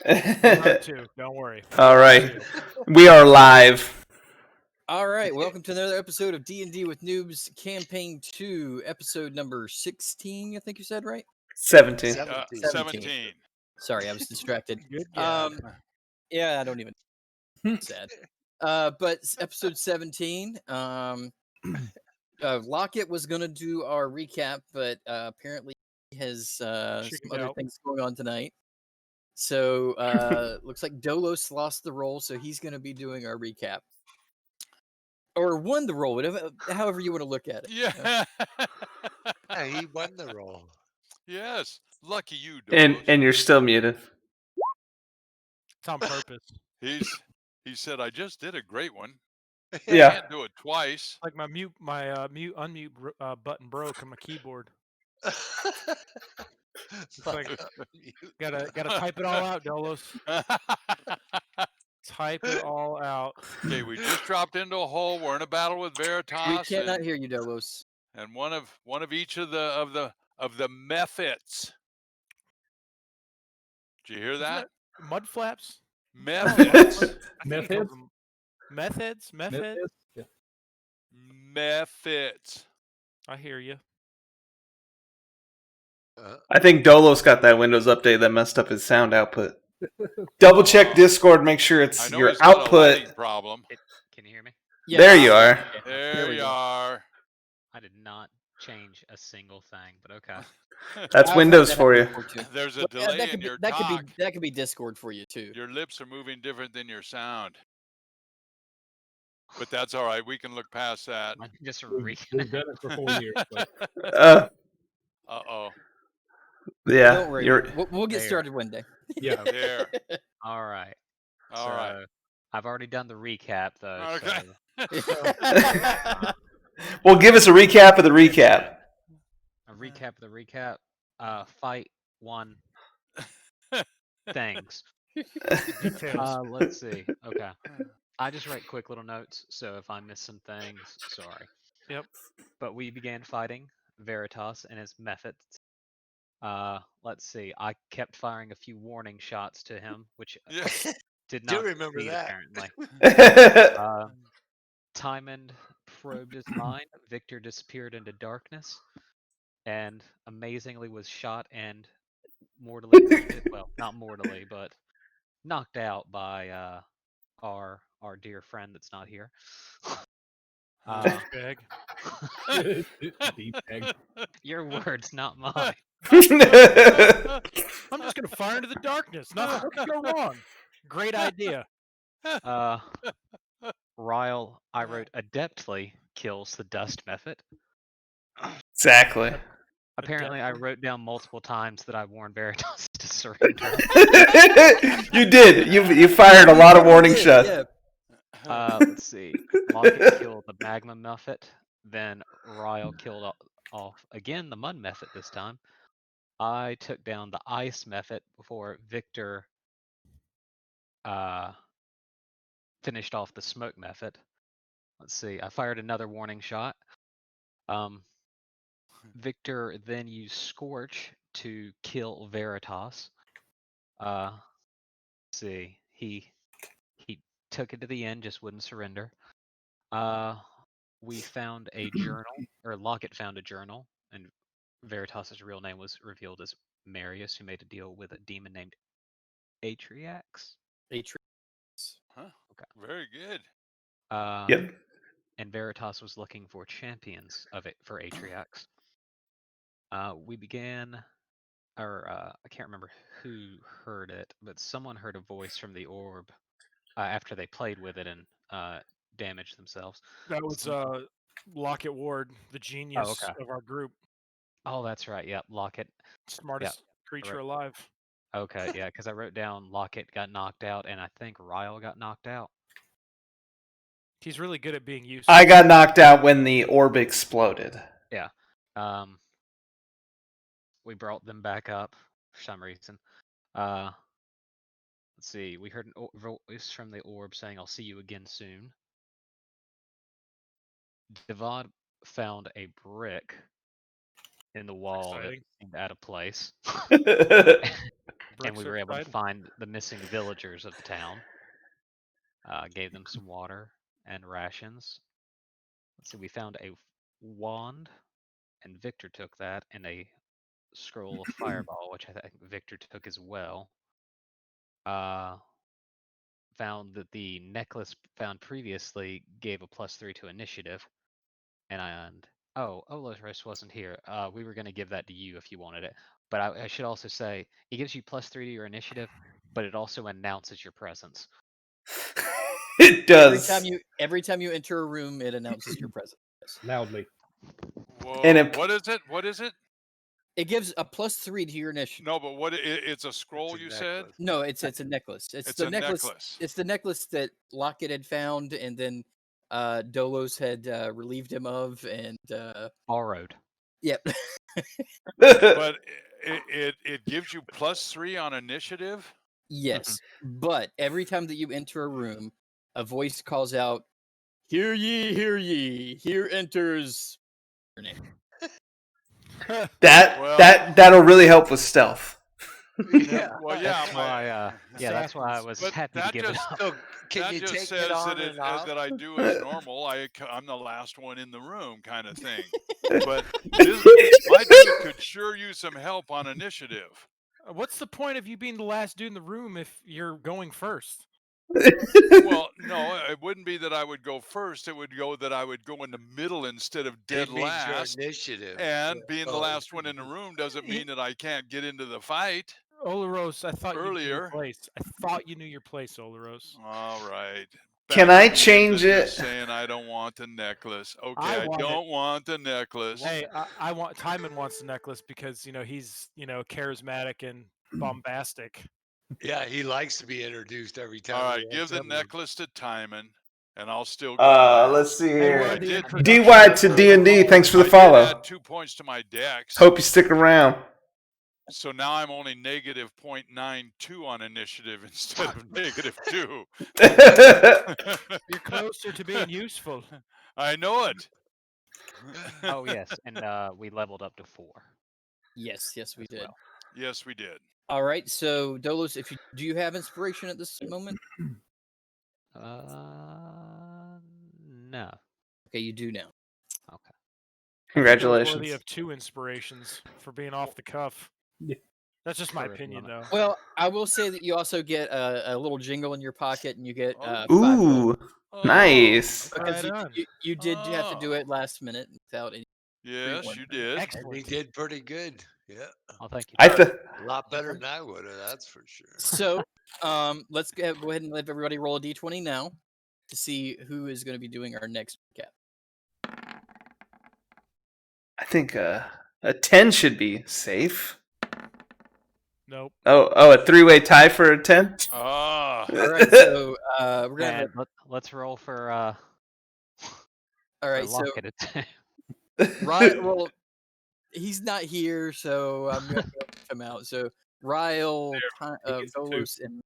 Her too. Don't worry. All right, we are live. All right, welcome to another episode of D&D with Noobs, Campaign 2, episode number 16, I think you said, right? 17. 17. Sorry, I was distracted. Good job. Yeah, I don't even... sad. But episode 17, Lockett was going to do our recap, but apparently he has some other things going on tonight. So looks like Dolos lost the role, so he's going to be doing our recap. Or won the role, whatever, however you want to look at it. Yeah. Yeah, he won the role. Yes. Lucky you, Dolos. And you're still muted. It's on purpose. He said, I just did a great one. Yeah. Can't do it twice. Like my unmute button broke on my keyboard. It's like gotta type it all out, Dolos. Type it all out. Okay, we just dropped into a hole. We're in a battle with Veritas. We cannot hear you, Dolos. And one of each of the methods. Did you hear that? Mud flaps? Methods. Methods? Methods? Yeah. Methods. I hear you. I think Dolos got that Windows update that messed up his sound output. Double check Discord, make sure it's I know your he's got a output. lighting problem. Can you hear me? Yeah. There you are. There you are. I did not change a single thing, but okay. That's I've Windows had that for you. before, too. There's a Yeah, delay in your talk. that could be Discord for you too. Your lips are moving different than your sound. But that's all right. We can look past that. I can just We've done it for 4 years. But Uh-oh. Yeah. Don't worry, You're we'll get There. started one day. yeah, There. All right. All so right. I've already done the recap though. Okay. So Well, give us a recap of the recap. a recap of the recap. Fight 1. Things. Details. Let's see. Okay. I just write quick little notes, so if I miss some things, sorry. Yep. But we began fighting Veritas and his methods. Let's see. I kept firing a few warning shots to him, which Yeah. did Do not remember succeed, that. apparently. Tymond probed his mind. Victor disappeared into darkness, and amazingly was shot and mortally wounded. Well, not mortally, but knocked out by our dear friend that's not here. Bag. deep egg. Your words, not mine. I'm just gonna fire into the darkness. Nothing could go wrong. Great idea. Ryle, I wrote adeptly kills the dust method. Exactly. Apparently, I wrote down multiple times that I warned Veritas to surrender. You did. You fired a lot of warning shots. Yeah. Let's see. Lockett killed the magma method. Then Ryle killed off again the mud method this time. I took down the ice method before Victor finished off the smoke method. Let's see. I fired another warning shot. Victor then used Scorch to kill Veritas. Let's see. He took it to the end, just wouldn't surrender. We found a journal, or Lockett found a journal, and Veritas's real name was revealed as Marius, who made a deal with a demon named Atriax. Huh? Okay. Very good. Yep. And Veritas was looking for champions of it for Atriax. We began, or I can't remember who heard it, but someone heard a voice from the orb after they played with it and damaged themselves. That was Lockett Ward, the genius okay. of our group. Oh, that's right. Yep, Lockett. Smartest creature Right. alive. Okay, yeah, because I wrote down Lockett got knocked out, and I think Ryle got knocked out. He's really good at being used. I got knocked out when the orb exploded. Yeah. We brought them back up for some reason. Let's see. We heard a voice from the orb saying, "I'll see you again soon." Devad found a brick in the wall that seemed out of place. and we Brooks were able to outside. find the missing villagers of the town. Gave them some water and rations. Let's see, we found a wand, and Victor took that, and a scroll of fireball, which I think Victor took as well. Found that the necklace found previously gave a +3 to initiative, and Olorus wasn't here. We were going to give that to you if you wanted it, but I should also say it gives you +3 to your initiative, but it also announces your presence. It does. Every time you enter a room, it announces your presence. Yes. Loudly. Whoa, And it- what is it? What is it? It gives a +3 to your initiative. No, but it's a scroll. It's a You said necklace. No, it's a necklace. It's it's the a necklace. necklace. It's the necklace that Lockett had found, and then Dolos had relieved him of, and Borrowed. yep. But it gives you +3 on initiative. Yes, but every time that you enter a room, a voice calls out, "Hear ye, hear ye! Here enters." Her name. That'll really help with stealth. Yeah. Well, yeah, That's why. That's why I was But happy to that give it just- up. So can that you just take says it on that and off? that I do as normal. I'm the last one in the room, kind of thing. But my dude could sure use some help on initiative. What's the point of you being the last dude in the room if you're going first? Well, no, it wouldn't be that I would go first. It would go that I would go in the middle instead of dead It means your last. initiative. And being the Oh. last one in the room doesn't mean that I can't get into the fight. Olaros, I thought you knew Earlier. your place. I thought you knew your place, Olaros. All right. Can Back I to me change into just it? saying I don't want the necklace. Okay, I I want it. don't want the necklace. Hey, I want Timon wants the necklace because he's charismatic and bombastic. Yeah, he likes to be introduced every time. All he right, give walks the up. necklace to Timon, and I'll still go. Let's see Hey, here. we're I the did- introduction DY to episode. D&D. Thanks for the I did follow. add 2 points to my dex. Hope you stick around. So now I'm only -0.92 on initiative instead of -2. You're closer to being useful. I know it. Oh yes, and we leveled up to 4. Yes, we as did. well. Yes, we did. All right, so Dolos, do you have inspiration at this moment? No. Okay, you do now. Okay. Congratulations. Worthy of 2 inspirations for being off the cuff. Yeah. That's just my For opinion, another- though. Well, I will say that you also get a little jingle in your pocket, and you get Oh. 5 gold. Ooh, nice. Because Right on. you did have to do Oh. it last minute without any. Yes, one. you did. And he Excellent. did pretty good. Yeah, Oh, thank you. I th- a lot better than I would have. That's for sure. So, let's go ahead and let everybody roll a d20 now to see who is going to be doing our next recap. I think a 10 should be safe. Nope. Oh, a 3-way tie for a 10? Ah, All right, so we're gonna have. And let's roll for All right, so Locket attack. Ryan. Well, he's not here, so I'm gonna go with him out. So Ryle, he gets a 2. Dolos, and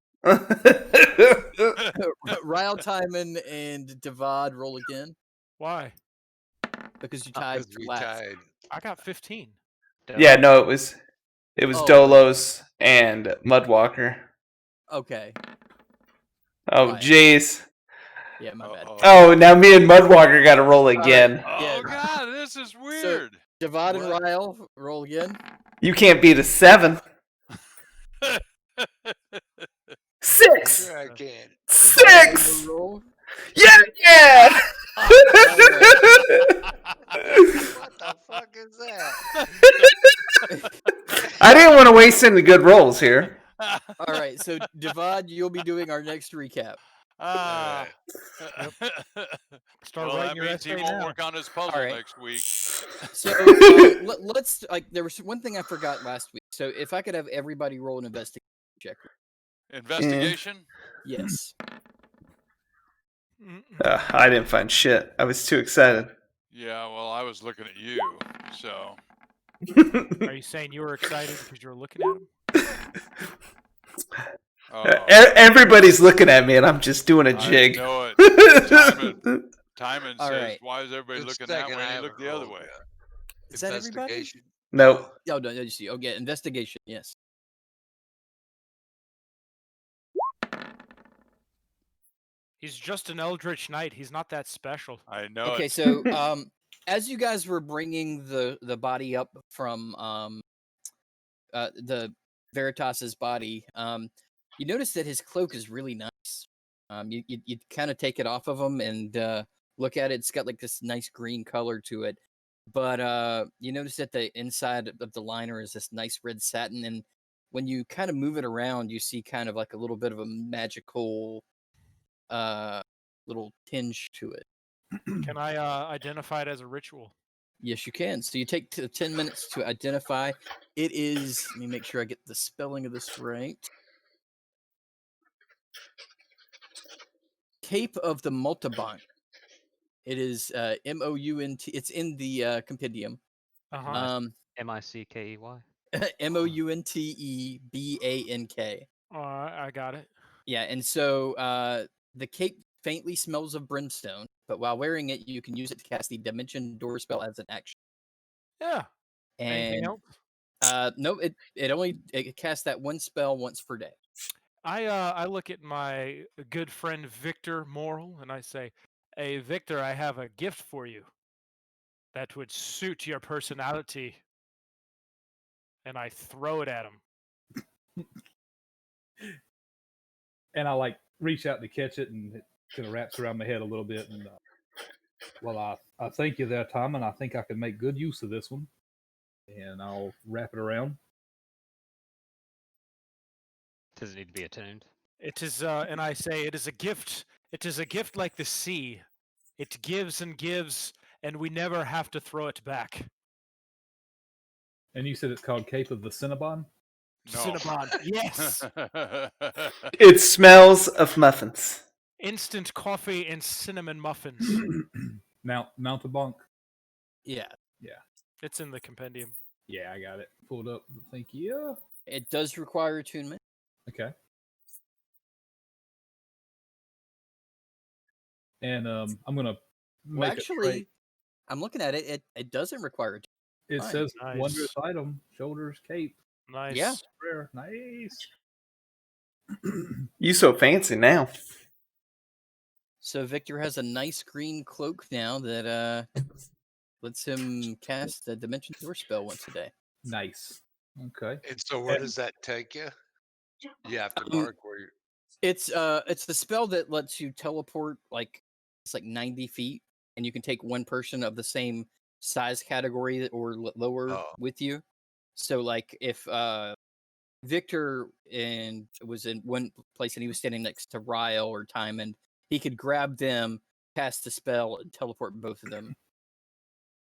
Ryle, Timon, and Devad roll again Why? because you tied Because for we last. tied. I got 15. Yeah, no, it was Oh. Dolos and Mudwalker. Okay. Oh, Right. jeez. Yeah, my bad. Oh, now me and Mudwalker got to roll right. again. Oh Yeah. God, this is weird. Devad and What? Ryle roll again. You can't beat a 7. 6. Sure, I can. Devad, 6. you roll. Yeah. What the fuck is that? I didn't want to waste any good rolls here. All right, so Devad, you'll be doing our next recap. Ah. Start Well, that writing your means he essay won't now. work on his puzzle All right. next week. So let's there was one thing I forgot last week. So if I could have everybody roll an investigation check. Investigation. Yes. Mm-mm. I didn't find shit. I was too excited. Yeah, well, I was looking at you, so. Are you saying you were excited because you were looking at him? Oh, Everybody's looking at me, and I'm just doing a jig. I know it. Timon All says, right. "Why is everybody Good looking that second, way?" I And you look haven't the other rolled way. yet. Is that everybody? Investigation? Nope. Oh no, you see. Okay, investigation. Yes. He's just an eldritch knight. He's not that special. I know Okay, it. so as you guys were bringing the body up from the Veritas's body, you notice that his cloak is really nice. You kind of take it off of him and look at it. It's got like this nice green color to it, but you notice that the inside of the liner is this nice red satin, and when you kind of move it around, you see kind of like a little bit of a magical little tinge to it. Can I identify it as a ritual? Yes, you can. So you take 10 minutes to identify. It is, let me make sure I get the spelling of this right. Cape of the Multibonk. It is M-O-U-N-T. It's in the compendium. Uh-huh. Mickey. M-O-U-N-T-E-B-A-N-K. I got it. Yeah, and so the cape faintly smells of brimstone, but while wearing it, you can use it to cast the Dimension Door spell as an action. Yeah. Anything And else? no, it only casts that one spell once per day. I look at my good friend Victor Morrill and I say, "Hey Victor, I have a gift for you that would suit your personality." And I throw it at him. And I like reach out to catch it, and it kind of wraps around my head a little bit. And well, I thank you there, Tom, and I think I can make good use of this one. And I'll wrap it around. Does it need to be attuned? It is, and I say, it is a gift. It is a gift like the sea. It gives, and we never have to throw it back. And you said it's called Cape of the Cinnabon? No. Cinnabon, yes. It smells of muffins. Instant coffee and cinnamon muffins. Mountabonk? Yeah. It's in the compendium. Yeah, I got it pulled up. Thank you. It does require attunement. Okay. And I'm gonna make Well, a actually, trait. I'm looking at it. It doesn't require attunement. It Fine. says Nice. wondrous item, shoulders, cape, Nice. Yeah. rare, nice. You so fancy now. So Victor has a nice green cloak now that lets him cast the Dimension Door spell once a day. Nice. Okay. And so where does that take you? You have to mark where you're. It's the spell that lets you teleport it's like 90 feet, and you can take one person of the same size category or lower with you. So like if Victor was in one place and he was standing next to Ryle or Timon, he could grab them, cast the spell, and teleport both of them.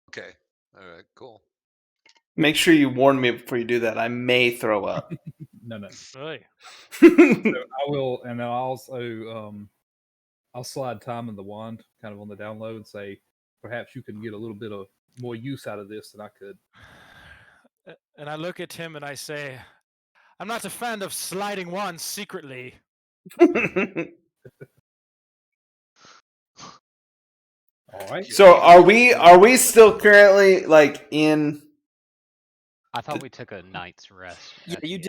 Okay. All right. Cool. Make sure you warn me before you do that. I may throw up. No. Really? So I will, and I'll also I'll slide Tom in the wand kind of on the down low and say, perhaps you can get a little bit of more use out of this than I could. And I look at him and I say, I'm not a fan of sliding wands secretly. All right. So are we still currently like in? I thought we took a night's rest. Yeah, at the you end.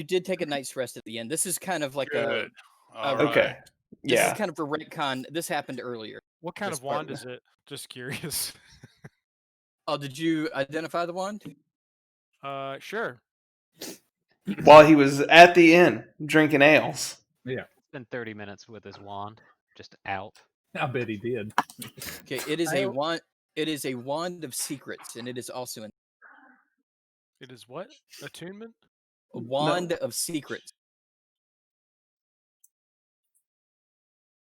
did take a night's rest at the end. This is kind of like Good. All Okay. right. this Yeah. is kind of a retcon. This happened earlier. What kind This of wand part- is it? Just curious. Oh, did you identify the wand? Sure. While he was at the inn drinking ales. Yeah, Spent 30 minutes with his wand, just out. I bet he did. Okay, it is a wand. It is a wand of secrets, and it is also It is what? Attunement? a wand of secrets.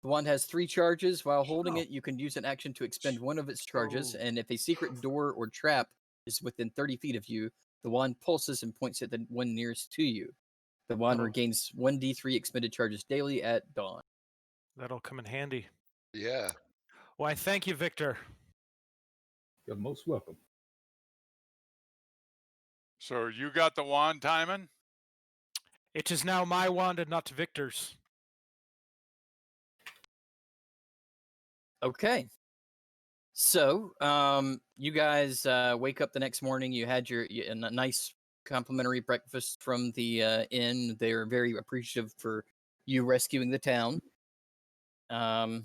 The wand has 3 charges. While holding it, you can use an action to expend one of its charges, and if a secret door or trap is within 30 feet of you, the wand pulses and points at the one nearest to you. The wand regains 1d3 expended charges daily at dawn. That'll come in handy. Yeah. Why, thank you, Victor. You're most welcome. So you got the wand, Timon? It is now my wand and not Victor's. Okay. So, you guys wake up the next morning. You had a nice complimentary breakfast from the inn. They're very appreciative for you rescuing the town. What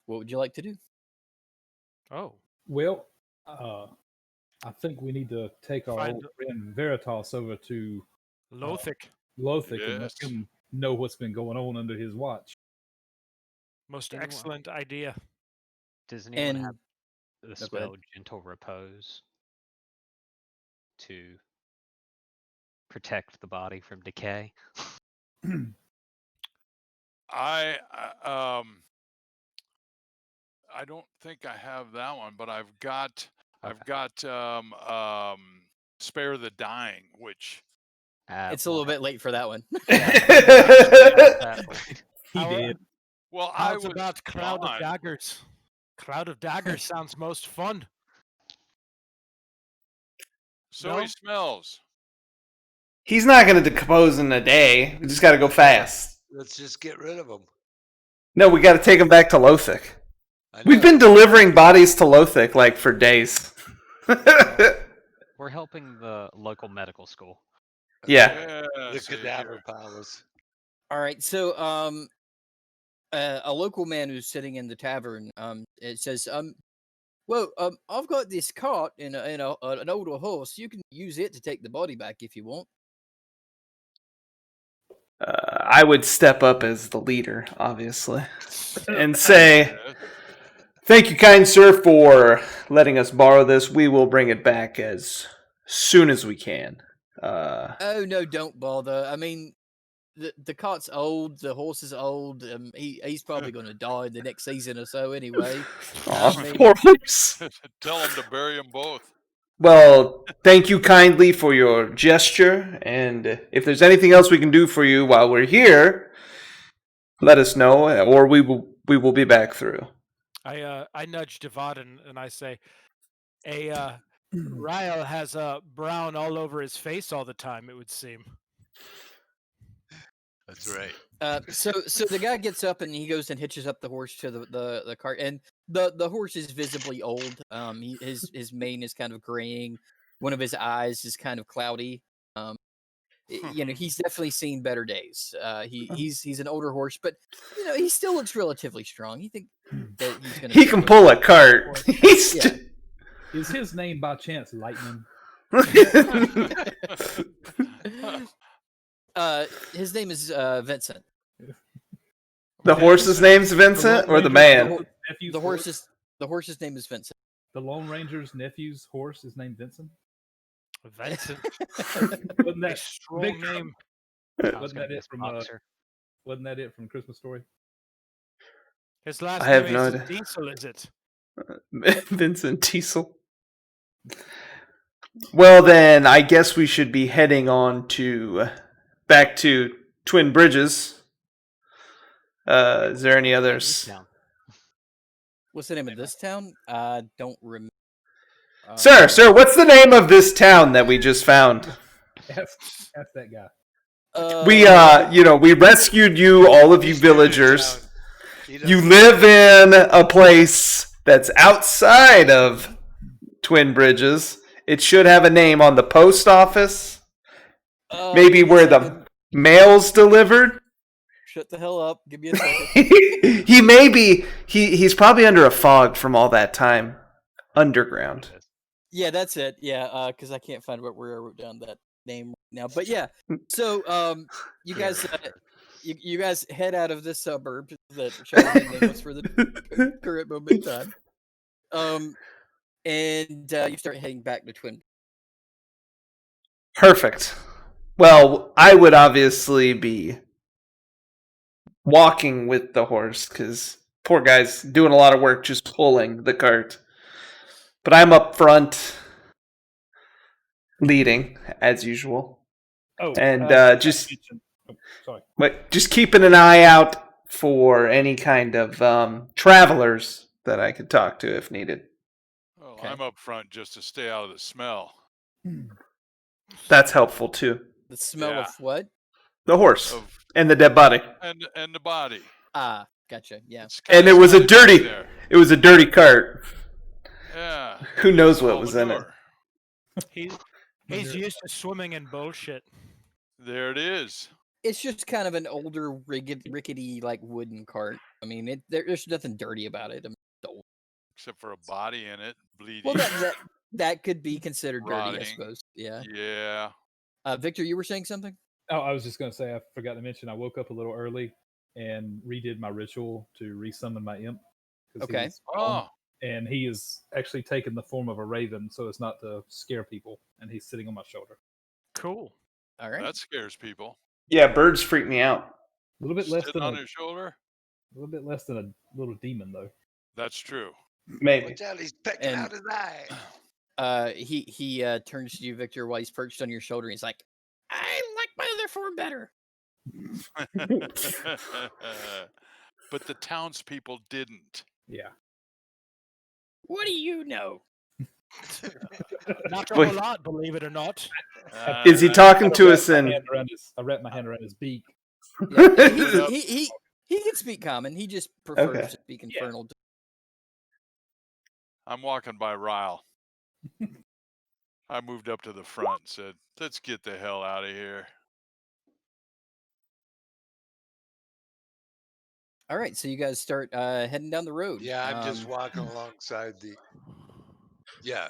would you like to do? Oh, Well, I think we need to take our Find- old friend Veritas over to Lothic. Lothic and let Yes. him know what's been going on under his watch. Most Anyone- excellent idea. Does anyone have And the go ahead. spell Gentle Repose to protect the body from decay? I don't think I have that one, but I've got Spare the Dying, which it's a little bit late for that one. He How- did. well I How's was about Cloud of gone. Daggers? Cloud of Daggers sounds most fun. So No? he smells. He's not going to decompose in a day. We just got to go fast. Let's just get rid of them. No, we got to take him back to Lothic. We've been delivering bodies to Lothic like for days. We're helping the local medical school. Yeah. The see cadaver here. palace. All right, so a local man who's sitting in the tavern, it says, well, I've got this cart and an older horse. You can use it to take the body back if you want. I would step up as the leader, obviously, and say, Yes. "Thank you, kind sir, for letting us borrow this. We will bring it back as soon as we can." Oh no, don't bother. I mean, the cart's old, the horse is old. He's probably going to die in the next season or so anyway. Aw, I mean- poor horse. Tell him to bury them both. Well, thank you kindly for your gesture, and if there's anything else we can do for you while we're here, let us know, or we will be back through. I nudge Devad and I say, Ryle has brown all over his face all the time, it would seem. That's right. So the guy gets up and he goes and hitches up the horse to the cart, and the horse is visibly old. His mane is kind of graying. One of his eyes is kind of cloudy. He's definitely seen better days. He's an older horse, but he still looks relatively strong. You think that he's gonna? He can pull a cart. He's Yeah. Is his name by chance Lightning? His name is Vincent. The horse's name's Vincent, or the man? The horse's name is Vincent. The Lone Ranger's nephew's horse is named Vincent. Vincent, Wasn't a that strong Victor- name. Wasn't that it from Wasn't that it from Christmas Story? His last I have name no is idea. Diesel, is it? Vincent Teasel. Well, then, I guess we should be heading on back to Twin Bridges. Is there any others? What's the name of this town? I don't remember. Sir, what's the name of this town that we just found? Ask that guy. We rescued you, all of you He's new to villagers. town. He You doesn't- live in a place that's outside of Twin Bridges. It should have a name on the post office. Maybe give me a where second. the mail's delivered. Shut the hell up. Give me a second. He may be. He's probably under a fog from all that time underground. Yeah, that's it. Yeah, because I can't find where I wrote down that name right now. But yeah, so you guys, you guys head out of this suburb that Charlie named us for the current moment in time. And you start heading back to Twin. Perfect. Well, I would obviously be walking with the horse because poor guy's doing a lot of work just pulling the cart. But I'm up front, leading as usual. Oh, And just sorry. but just keeping an eye out for any kind of travelers that I could talk to if needed. Well, Okay. I'm up front just to stay out of the smell. That's helpful too. The smell Yeah. of what? The horse Of and the dead body. and the body. Ah, gotcha. Yeah. It's And kinda it was a smelly dirty- back there. It was a dirty cart. Yeah. Who knows It's what all was in it? manure. He's used to swimming in bullshit. There it is. It's just kind of an older, rickety, like wooden cart. I mean, there's nothing dirty about it. I mean, Except for a body in it, bleeding. well, that could be considered dirty, I Rotting. suppose. Yeah. Yeah. Victor, you were saying something? Oh, I was just going to say, I forgot to mention, I woke up a little early and redid my ritual to resummon my imp. Okay. And he is actually taking the form of a raven, so as not to scare people. And he's sitting on my shoulder. Cool. All right. That scares people. Yeah, birds freak me out. A little bit less Sitting than on his shoulder. a little bit less than a little demon, though. That's true. Maybe. Watch out, he's pecking And- out his eye. He turns to you, Victor, while he's perched on your shoulder. And he's like, "I like my other form better." But the townspeople didn't. Yeah. What do you know? Not a Wait. whole lot, believe it or not. Is he talking to us in? I wrap my hand around his beak. Yeah, he can speak common. He just prefers Okay. to speak infernal. I'm walking by Ryle. I moved up to the front and said, "Let's get the hell out of here." All right, so you guys start heading down the road. Yeah, I'm just walking alongside the. Yeah,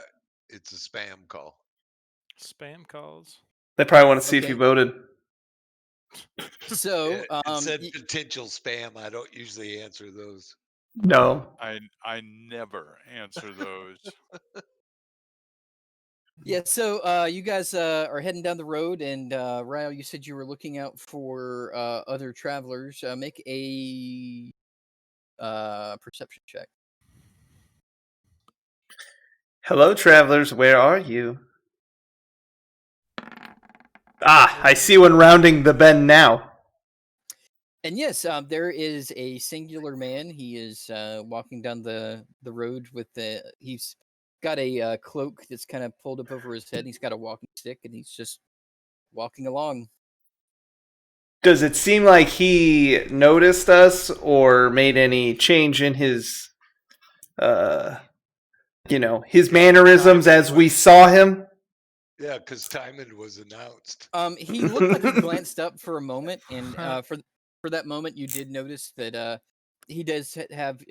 it's a spam call. Spam calls. They probably want to see if Okay. you voted. So It said potential spam. I don't usually answer those. No. I never answer those. yeah, so you guys are heading down the road, and Ryle, you said you were looking out for other travelers. Make a perception check. Hello, travelers. Where are you? Ah, I see one rounding the bend now. And yes, there is a singular man. He is walking down the road with he's got a cloak that's kind of pulled up over his head. He's got a walking stick, and he's just walking along. Does it seem like he noticed us or made any change in his, his mannerisms as we saw him? Yeah, because timing was announced. He looked like he glanced up for a moment, and for that moment, you did notice that he does have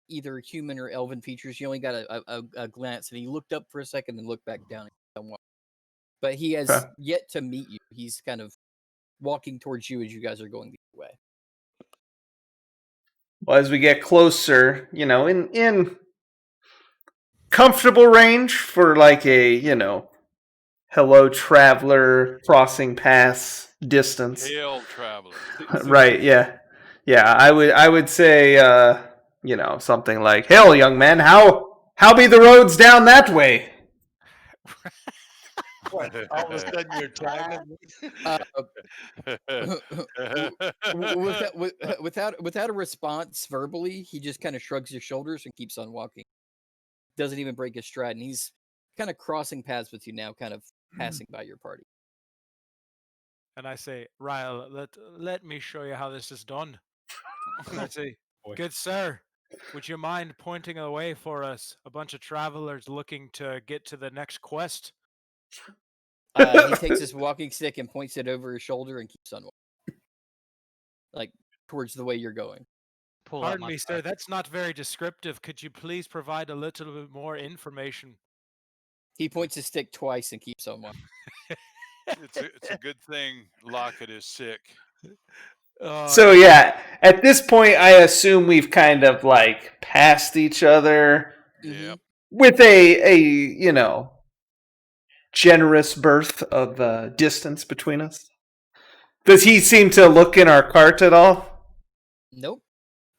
either human or elven features. You only got a glance, and he looked up for a second and looked back down. But he has Okay. yet to meet you. He's kind of walking towards you as you guys are going the other way. Well, as we get closer, in comfortable range for like a, hello traveler crossing paths distance. Hail, traveler. Right, yeah. Yeah, I would say something like, "Hail, young man, how be the roads down that way?" What? All of a sudden, you're timing. Without a response verbally, he just kind of shrugs his shoulders and keeps on walking. Doesn't even break his stride, and he's kind of crossing paths with you now, kind of passing by your party. And I say, Ryle, let me show you how this is done. And I say, good sir, would you mind pointing a way for us? A bunch of travelers looking to get to the next quest. He takes his walking stick and points it over his shoulder and keeps on walking, like towards the way you're going. Pardon me, sir, that's not very descriptive. Could you please provide a little bit more information? He points his stick twice and keeps on walking. It's a good thing Lockett is sick. So yeah, at this point, I assume we've kind of like passed each other Yep. with a generous berth of distance between us. Does he seem to look in our cart at all? Nope.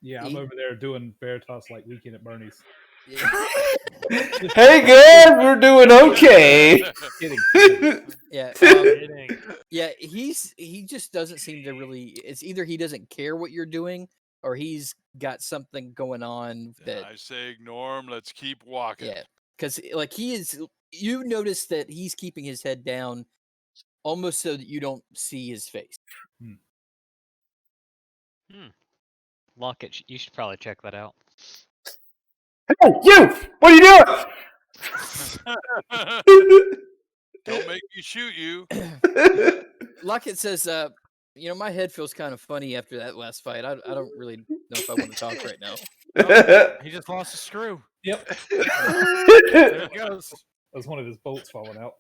Yeah, I'm over there doing Veritas like Weekend at Bernie's. Hey, good, we're doing okay. Yeah, yeah. He just doesn't seem to really. It's either he doesn't care what you're doing, or he's got something going on that. I say ignore him. Let's keep walking. Yeah, because like he is. You notice that he's keeping his head down, almost so that you don't see his face. Lockett, you should probably check that out. Hey, you! What are you doing? Don't make me shoot you. Lockett says, my head feels kind of funny after that last fight. I don't really know if I want to talk right now. He just lost a screw. Yep. There it goes. That was one of his bolts falling out.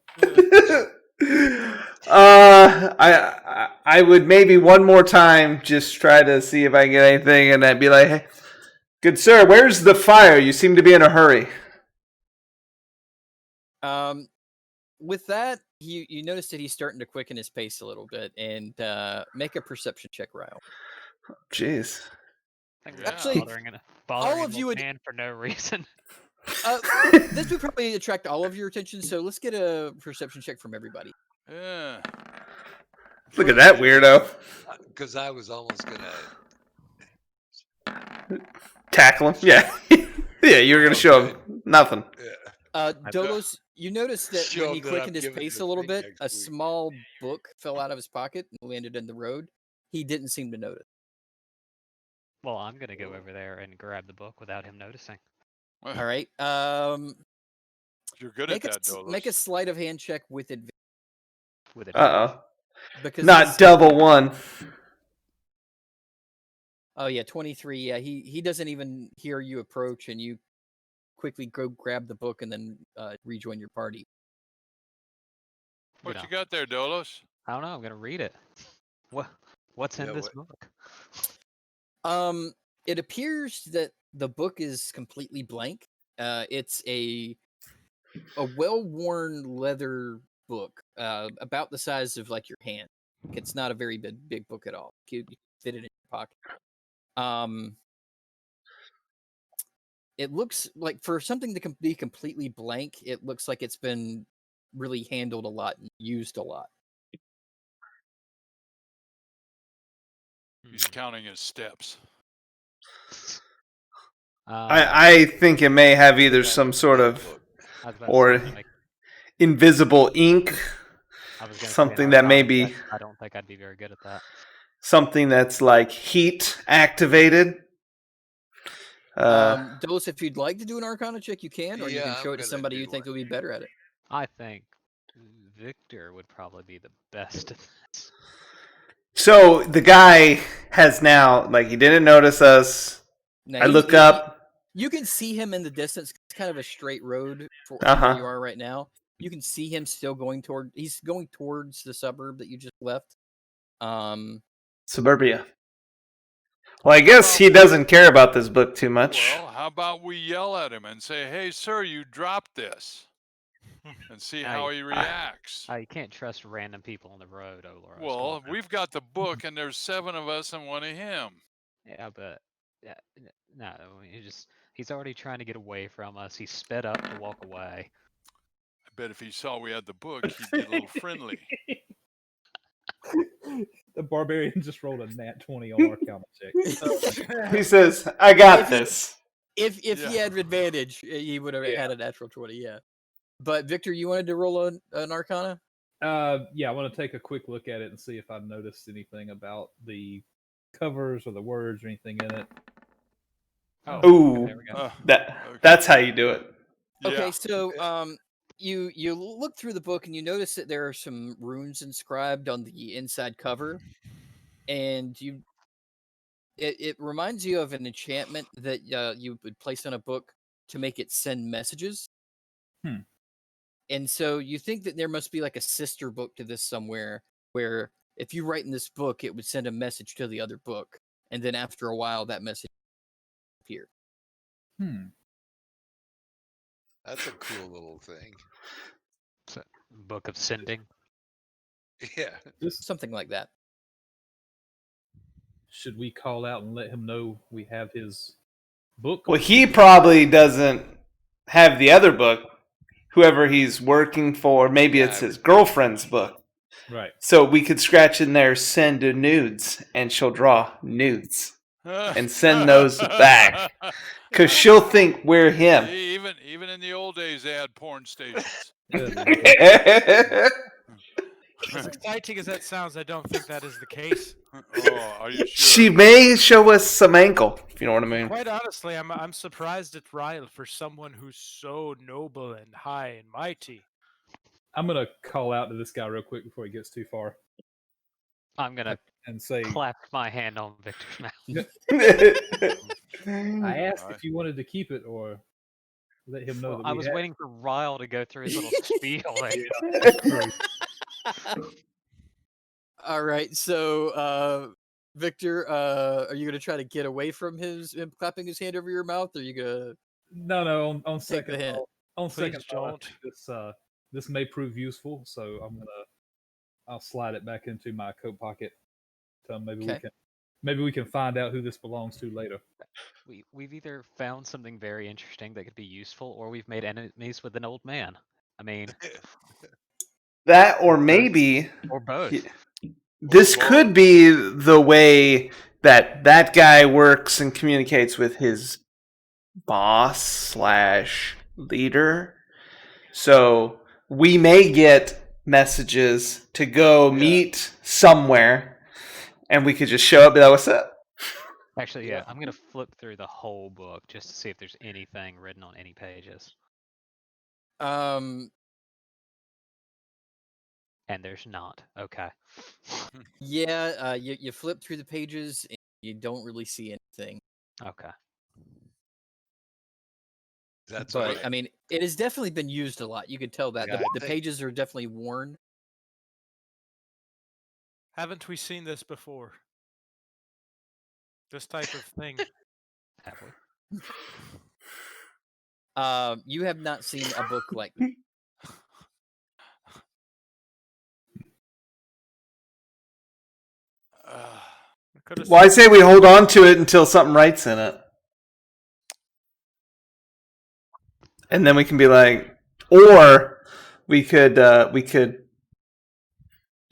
I would maybe one more time just try to see if I can get anything, and I'd be like, hey, good sir, where's the fire? You seem to be in a hurry. With that, you notice that he's starting to quicken his pace a little bit, and make a perception check, Ryle. Jeez. Actually, bothering all of an you old would- man for no reason. This would probably attract all of your attention, so let's get a perception check from everybody. Yeah. Look at that weirdo. Because I was almost gonna. Tackle him? Yeah. Yeah, you're going to show him nothing. Yeah. Dolos, you noticed that Show when he him that I'm quickened his giving pace the a little thing bit, next a week. small book fell out of his pocket and landed in the road. He didn't seem to notice. Well, I'm gonna go over there and grab the book without him noticing. All right. You're good Make at that, Dolos. make a sleight of hand check with advantage. With it. Uh-oh. Because Not double one. Oh yeah, 23. Yeah, he doesn't even hear you approach, and you quickly go grab the book and then rejoin your party. What know. you got there, Dolos? I don't know. I'm gonna read it. What's in Yeah, this what- book? It appears that the book is completely blank. It's a well-worn leather book, about the size of like your hand. It's not a very big book at all. You can fit it in your pocket. It looks like, for something to be completely blank, it looks like it's been really handled a lot and used a lot. He's counting his steps. I think it may have either That some sort of book. I was about to or say, I'm gonna make- invisible ink, I was gonna say an something that may Arcana be check. I don't think I'd be very good at that. something that's like heat activated. Dose, if you'd like to do an Arcana check, you can, or you Yeah, can show I'm it to gonna somebody you do think one. will be better at it. I think Victor would probably be the best at this. So the guy has now, like, he didn't notice us. Now, I look up. You can see him in the distance. It's kind of a straight road from Uh-huh. where you are right now. You can see him still going toward. He's going towards the suburb that you just left. Suburbia. Well, I guess he doesn't care about this book too much. Well, how about we yell at him and say, "Hey, sir, you dropped this," and see how he reacts. You can't trust random people on the road, Olor. Well, we've got the book, and there's 7 of us and 1 of him. Yeah, but no, I mean, he's already trying to get away from us. He sped up to walk away. I bet if he saw we had the book, he'd be a little friendly. The barbarian just rolled a nat 20 on Arcana check. He says, "I got this." If he Yeah. had advantage, he would have had a natural 20. Yeah. But Victor, you wanted to roll an Arcana? Yeah, I want to take a quick look at it and see if I noticed anything about the covers or the words or anything in it. Ooh, there we go. Okay. that's how you do it. Okay, Yeah. so you look through the book and you notice that there are some runes inscribed on the inside cover, and it reminds you of an enchantment that you would place on a book to make it send messages. And so you think that there must be like a sister book to this somewhere, where if you write in this book, it would send a message to the other book, and then after a while, that message appeared. That's a cool little thing. Book of Sending. Yeah. Something like that. Should we call out and let him know we have his book? Well, he probably doesn't have the other book. Whoever he's working for, maybe it's his girlfriend's book. Right. So we could scratch in there, send to nudes, and she'll draw nudes and send those back. Because she'll think we're him. Even in the old days, they had porn stations. As exciting as that sounds, I don't think that is the case. Oh, are you sure? She may show us some ankle, if you know what I mean. Quite honestly, I'm surprised at Ryle for someone who's so noble and high and mighty. I'm going to call out to this guy real quick before he gets too far. I'm gonna and say, clap my hand on Victor's mouth. I asked Alright. if you wanted to keep it or let him know Well, that I we was had. waiting for Ryle to go through his little spiel. There. Yeah, that's true. All right, so Victor, are you gonna try to get away from him clapping his hand over your mouth, or are you gonna No. On take the second hint? thought, on Please second thought, I don't. think this may prove useful. So I'll slide it back into my coat pocket. So Okay. maybe we can find out who this belongs to later. We've either found something very interesting that could be useful, or we've made enemies with an old man. I mean, That, or Or both. maybe or both. this both. could be the way that guy works and communicates with his boss slash leader. So we may get messages to go meet somewhere, and we could just show up and be like, "What's up?" Actually, Yeah. I'm gonna flip through the whole book just to see if there's anything written on any pages. Um, And there's not. Okay. yeah, you flip through the pages and you don't really see anything. Okay. That's But right. I mean, it has definitely been used a lot. You could tell that Yeah, I the think- pages are definitely worn. Haven't we seen this before? This type of thing. Have we? You have not seen a book like Well, I say we hold on to it until something writes in it, and then we can be like, or we could.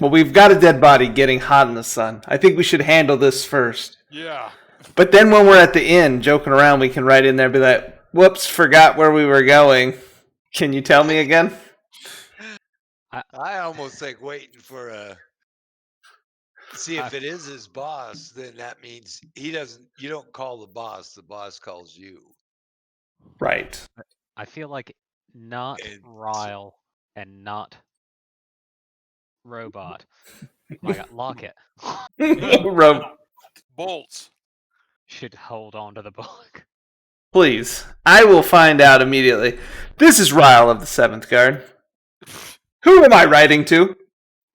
Well, we've got a dead body getting hot in the sun. I think we should handle this first. Yeah. But then when we're at the inn joking around, we can write in there and be like, whoops, forgot where we were going. Can you tell me again? I almost think waiting for see if it is his boss, then that means he doesn't. You don't call the boss calls you. Right. I feel like not And- Ryle and not Robot. Oh my god, Locket Bolts. should hold on to the book. Please. I will find out immediately. This is Ryle of the 7th Guard. Who am I writing to?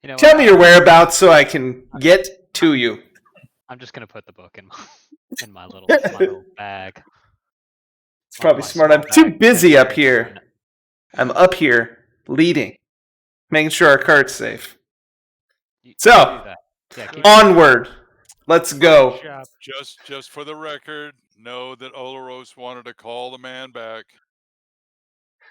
You know Tell what, me your whereabouts so I can get to you. I'm just gonna put the book in my little bag. It's probably My smart. small I'm too bag busy that up carries here. one. I'm up here leading, making sure our cart's safe. You So, do that. Yeah, keep onward. Let's go. Job. Just for the record, know that Olaros wanted to call the man back.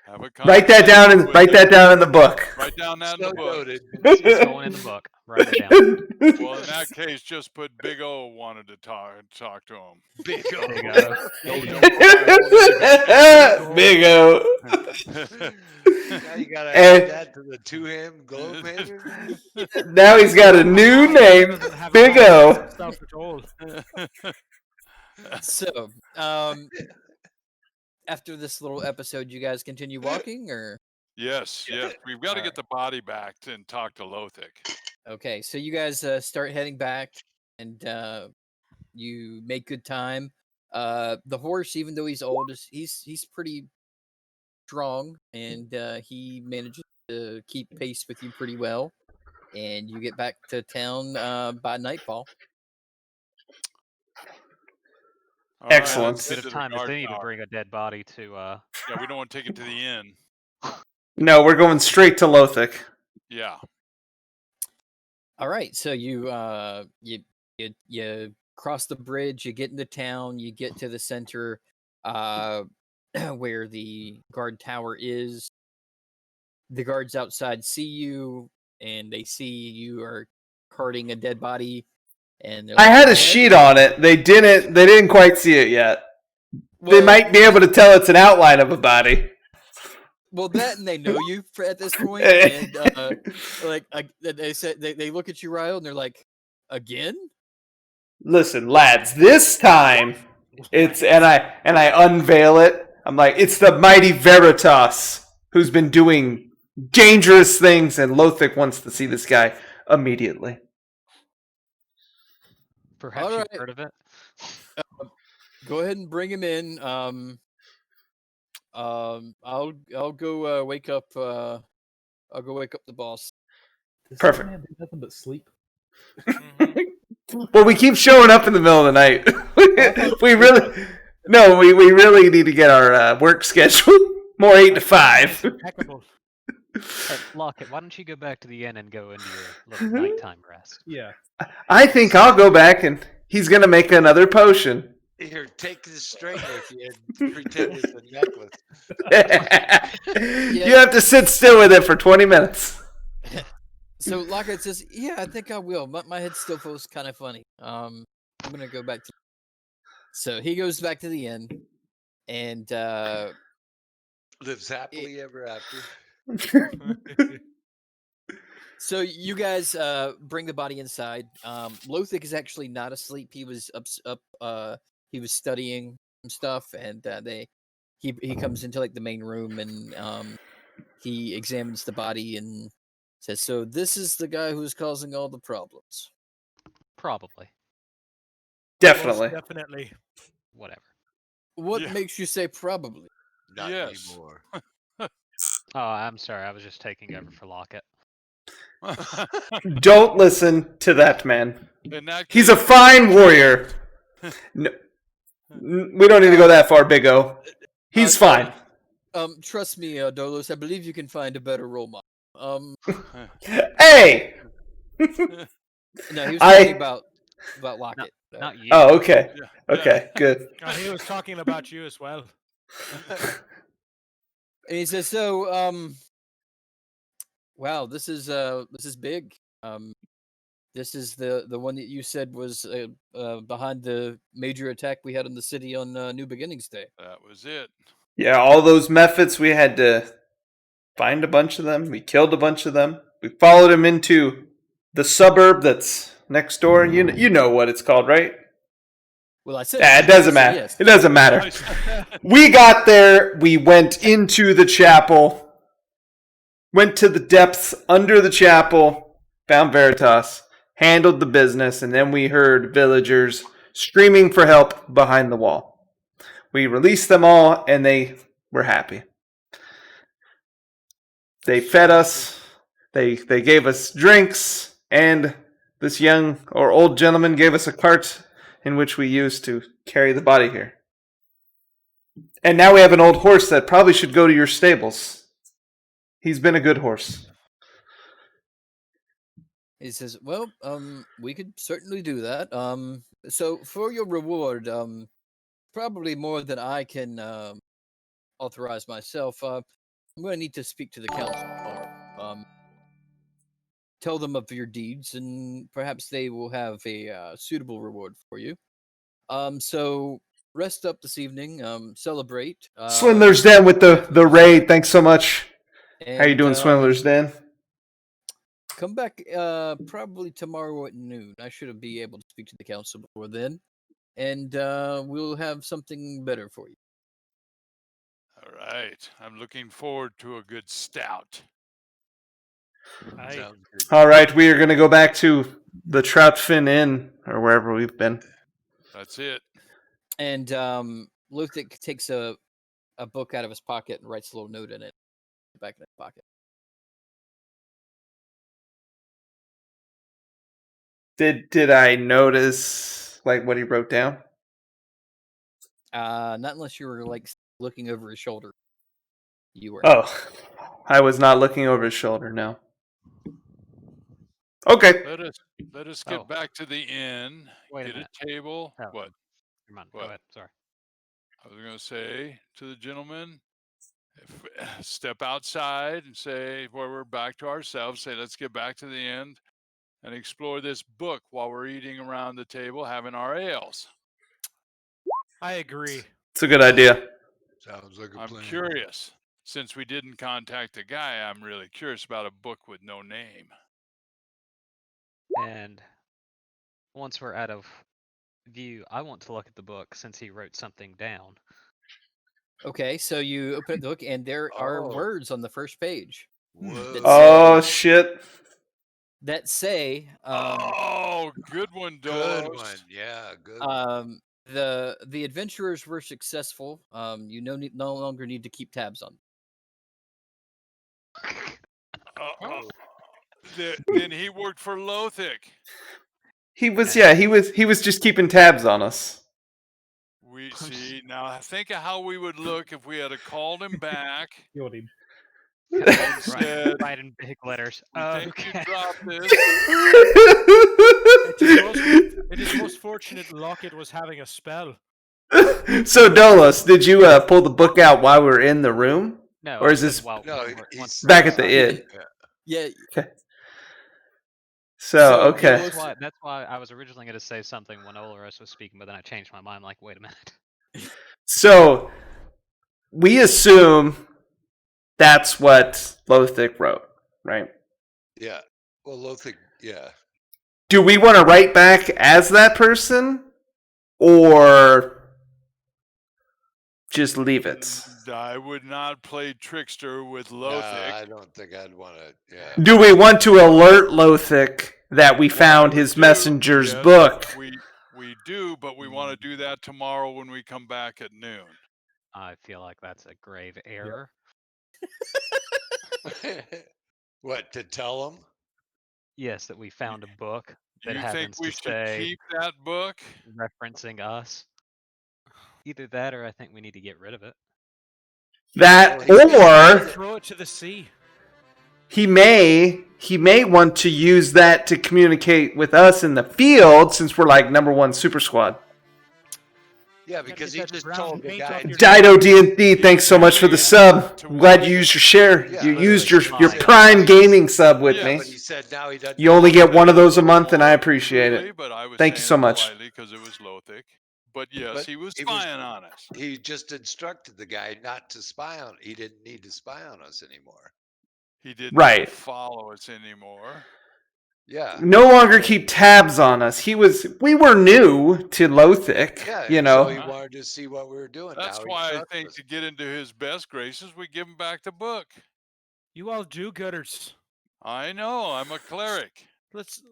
Have a Write that down conversation and with write him. that down in the book. Write down that in So the book. noted. It's going in the book. Write it down. Well, in that case, just put Big O wanted to talk to him. Big O. There you go. Big O. Now you gotta And- add that to the two-hand globe maker. Now he's got a new name, Doesn't have Big a O. lot of stuff at all. So, after this little episode, you guys continue walking, or Yes, we've got to All get the body back and talk to Lothic. okay? So you guys start heading back, and you make good time. The horse, even though he's old, he's pretty strong, and he manages to keep pace with you pretty well. And you get back to town by nightfall. All right, Excellent. let's Bit head of to the time as guard they need to tower. bring a dead body to Yeah, we don't want to take it to the inn. No, we're going straight to Lothic. Yeah. All right, so you cross the bridge, you get into town, you get to the center, where the guard tower is. The guards outside see you, and they see you are carting a dead body. And they're I like, had "Go a ahead." sheet on it. They didn't quite see it yet. They Well- might be able to tell it's an outline of a body. Well, that and they know you at this point, and they said they look at you, Ryle, and they're like, "Again?" Listen, lads, this time it's and I unveil it. I'm like, it's the mighty Veritas who's been doing dangerous things, and Lothic wants to see this guy immediately. Perhaps you've right. heard of it. Go ahead and bring him in. I'll go wake up. I'll go wake up the boss. Does Perfect. This man do nothing but sleep. Well, we keep showing up in the middle of the night. we really need to get our work schedule more 8 to 5. Impeccable. Hey, Lockett, why don't you go back to the inn and go into your little nighttime rest? Yeah. I think I'll go back and he's gonna make another potion. Here, take this string with you and pretend it's a necklace. You have to sit still with it for 20 minutes. So Lockhart says, "Yeah, I think I will. My head still feels kind of funny. I'm gonna go back to." So he goes back to the inn, and Lives happily ever after. so you guys bring the body inside. Lothic is actually not asleep. He was up. He was studying some stuff, and he comes into like the main room, and he examines the body and says, "So this is the guy who's causing all the problems." Probably. Definitely. Most definitely. Whatever. What Yeah. makes you say probably? Not Yes. anymore. Oh, I'm sorry. I was just taking over for Lockett. Don't listen to that man. In that He's a case, fine warrior. No, we don't need to go that far, Big O. He's fine. Trust me, Dolos. I believe you can find a better role model. Hey! No, he was talking about Lockett. Not you. Oh, okay. yeah. Okay, good. He was talking about you as well. And he says, "So, wow, this is big. This is the one that you said was behind the major attack we had in the city on New Beginnings Day." That was it. Yeah, all those methods, we had to find a bunch of them. We killed a bunch of them. We followed him into the suburb that's next door. You know what it's called, right? Well, I said It doesn't matter. Yes. It doesn't matter. We got there. We went into the chapel, went to the depths under the chapel, found Veritas, handled the business, and then we heard villagers screaming for help behind the wall. We released them all, and they were happy. They fed us. They gave us drinks, and this young or old gentleman gave us a cart in which we used to carry the body here. And now we have an old horse that probably should go to your stables. He's been a good horse. He says, "Well, we could certainly do that. So for your reward, probably more than I can authorize myself. I'm going to need to speak to the council tomorrow. Tell them of your deeds, and perhaps they will have a suitable reward for you. So rest up this evening. Celebrate. Swindler's Den with the raid. Thanks so much. How you doing, Swindler's Den? Come back probably tomorrow at noon. I should be able to speak to the council before then, and we'll have something better for you." All right. I'm looking forward to a good stout. Sounds good. All right, we are going to go back to the Troutfin Inn or wherever we've been. That's it. And Luthic takes a book out of his pocket and writes a little note in it, back in his pocket. Did I notice like what he wrote down? Not unless you were like looking over his shoulder. You were. Oh, I was not looking over his shoulder. No. Okay. Let us get Oh. back to the inn. Wait a Get minute. a table. Oh. What? Never mind. What? Go ahead. Sorry. I was going to say to the gentleman, step outside and say, where we're back to ourselves, say, let's get back to the inn and explore this book while we're eating around the table, having our ales. I agree. It's a good idea. Sounds like a I'm plan. curious. Since we didn't contact the guy, I'm really curious about a book with no name. And once we're out of view, I want to look at the book since he wrote something down. Okay, so you open up the book, and there are Oh. words on the first page Whoa. That's- Oh shit. that say, Oh, Good one, Good Dolos. one. Yeah, good one. The adventurers were successful. You no longer need to keep tabs on. Then he worked for Lothic. He was just keeping tabs on us. We see now. Think of how we would look if we had called him back Killed him. and said, Write in big letters. "We think you Okay. dropped this." It is most fortunate Lockett was having a spell. So Dolos, did you pull the book out while we were in the room? No, Or I is said this while No, we were- once he's back at the outside. inn? Yeah. So okay. That's why I was originally going to say something when Olaris was speaking, but then I changed my mind. I'm like, wait a minute. So we assume that's what Lothic wrote, right? Yeah. Well, Lothic, yeah. Do we want to write back as that person, or just leave it? I would not play trickster with No, Lothic. I don't think I'd want to. Yeah. Do we want to alert Lothic that we found his do, messenger's yes, book? We do, but we want to do that tomorrow when we come back at noon. I feel like that's a grave error. What, to tell him? Yes, that we found a book that You think happens we to should say keep that book? referencing us. Either that, or I think we need to get rid of it. That, or Throw it to the sea. he may want to use that to communicate with us in the field, since we're like #1 super squad. Yeah, because he get that just brown told the paint guy. off your Dido D&D, thanks so much for the sub. Glad you used your share. Yeah, You literally. used your Fine. Prime Gaming sub with Yeah, me. But he said now he doesn't. You only get one of those a month, and I appreciate Truly, it. but I was Thank you saying so it much. politely because it was Lothic. But yes, But he was he was- spying on us. He just instructed the guy not to spy on. He didn't need to spy on us anymore. He didn't Right. follow us anymore. Yeah. No longer keep tabs on us. We were new to Lothic, Yeah. you So know. he wanted to see what we were doing. That's Now he why I trusts think us. to get into his best graces, we give him back the book. You all do-gooders. I know, I'm a cleric. Let's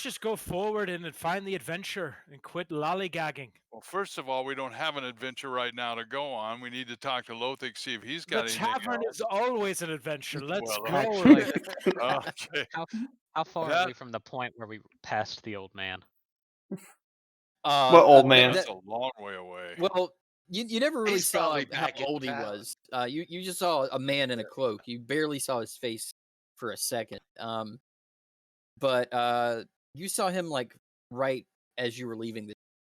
just go forward and find the adventure and quit lollygagging. Well, first of all, we don't have an adventure right now to go on. We need to talk to Lothic, see if he's got The anything tavern else. is always an adventure. Let's Well, go. Actually, Okay. how far That- are we from the point where we passed the old man? What old man? That's a long way away. Well, you never really He's saw probably how back in old he town. was. You just saw a man in a cloak. You barely saw his face for a second. But you saw him like right as you were leaving.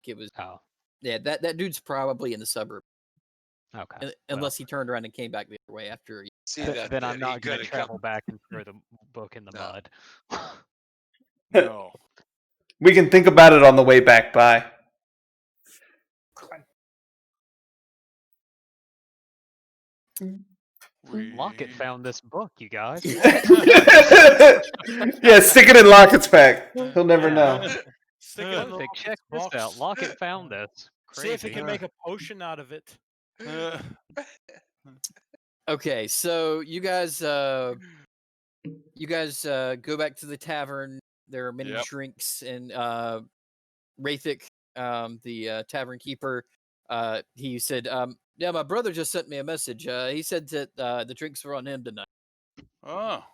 It was Oh, that dude's probably in the suburb, okay. unless he turned around and came back the other way after. See Well, that? then I'm he not going to coulda travel come- back and throw the book in the No. mud. No. We can think about it on the way back by. Lockett found this book, you guys. Yeah, stick it in Lockett's pack. He'll never Yeah. know. Stick it in the Look, check Lockett's this box. out. Lockett found this. See if he Crazy. can make a potion out of it. Okay, so you guys go back to the tavern. There are many Yep. drinks, and Rathik, the tavern keeper, he said, "Yeah, my brother just sent me a message. He said that the drinks were on him tonight." Oh.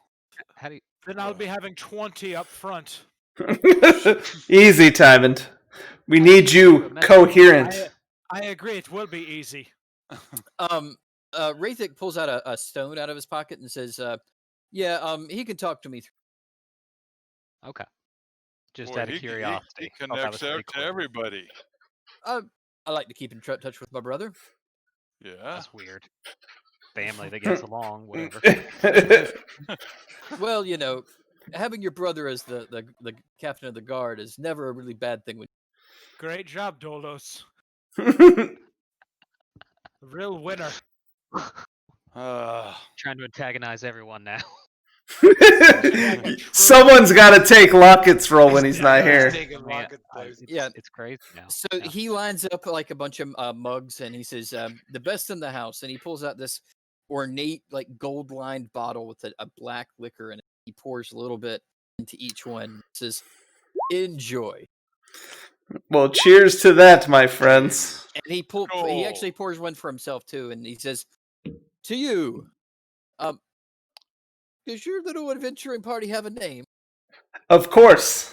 How do you? Then I'll be having 20 up front. Easy, Tymond. We need you coherent. I agree. It will be easy. Rathik pulls out a stone out of his pocket and says, "Yeah, he can talk to me." Okay. Just Boy, out of he curiosity. Thought that connects was pretty to cool. everybody. I like to keep in touch with my brother. Yeah. That's weird. Family that gets along, whatever. Well, having your brother as the captain of the guard is never a really bad thing. Great job, Dolos. Real winner. Trying to antagonize everyone now. Someone's got to take Lockett's role when he's not here. Taking Man, Lockett place. Yeah. It's crazy now. So Yeah. he lines up like a bunch of mugs, and he says, "The best in the house." And he pulls out this ornate, like gold-lined bottle with a black liquor in it. He pours a little bit into each one. Says, Enjoy. Well, cheers to that, my friends. And he actually pours one for himself too, and he says, "To you, does your little adventuring party have a name?" Of course.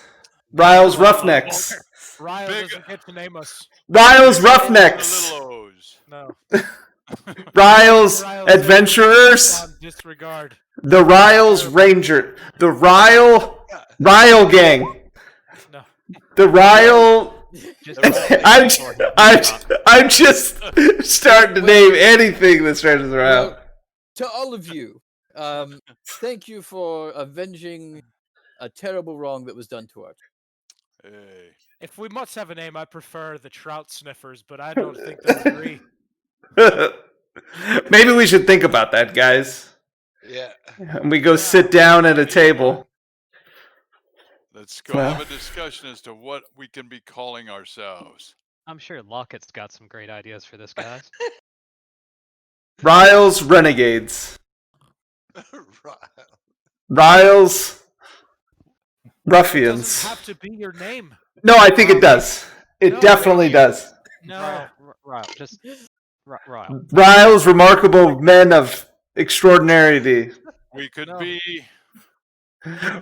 Riles Roughnecks. Ryle Big- doesn't get to name us. Riles The Roughnecks. little O's. No. Riles Riles Adventurers. on disregard. The Riles Ranger. The Ryle Gang. No. The Ryle. Just I'm just starting to name anything that starts with Ryle. Well, to all of you, thank you for avenging a terrible wrong that was done to us. Hey. If we must have a name, I prefer the Trout Sniffers, but I don't think they'll agree. Maybe we should think about that, guys. Yeah. And we go sit down at a table. Let's go Well. have a discussion as to what we can be calling ourselves. I'm sure Lockett's got some great ideas for this, guys. Riles Renegades. Right. Riles It Ruffians. doesn't have to be your name. No, I think it does. It No, definitely does. No. Right, just Ryle. Riles Remarkable Men of Extraordinarity. We could No. be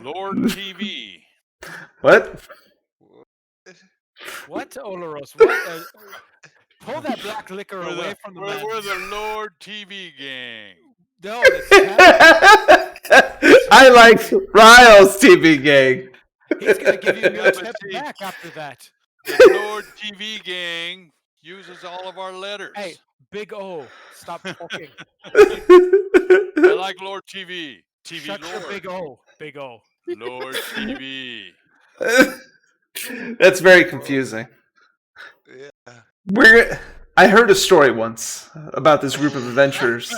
Lord TV. What? What, Olaros? What? Pull that black liquor We're away the, from the we're, man. we're the Lord TV gang. No, that's terrible. I like Riles TV Gang. He's gonna give you Yeah, your but tip see- back after that. The Lord TV gang uses all of our letters. Hey, Big O, stop talking. I like Lord TV. TV Shut Lord. your Big O, Big O. Lord TV. That's very confusing. Yeah. I heard a story once about this group of adventurers.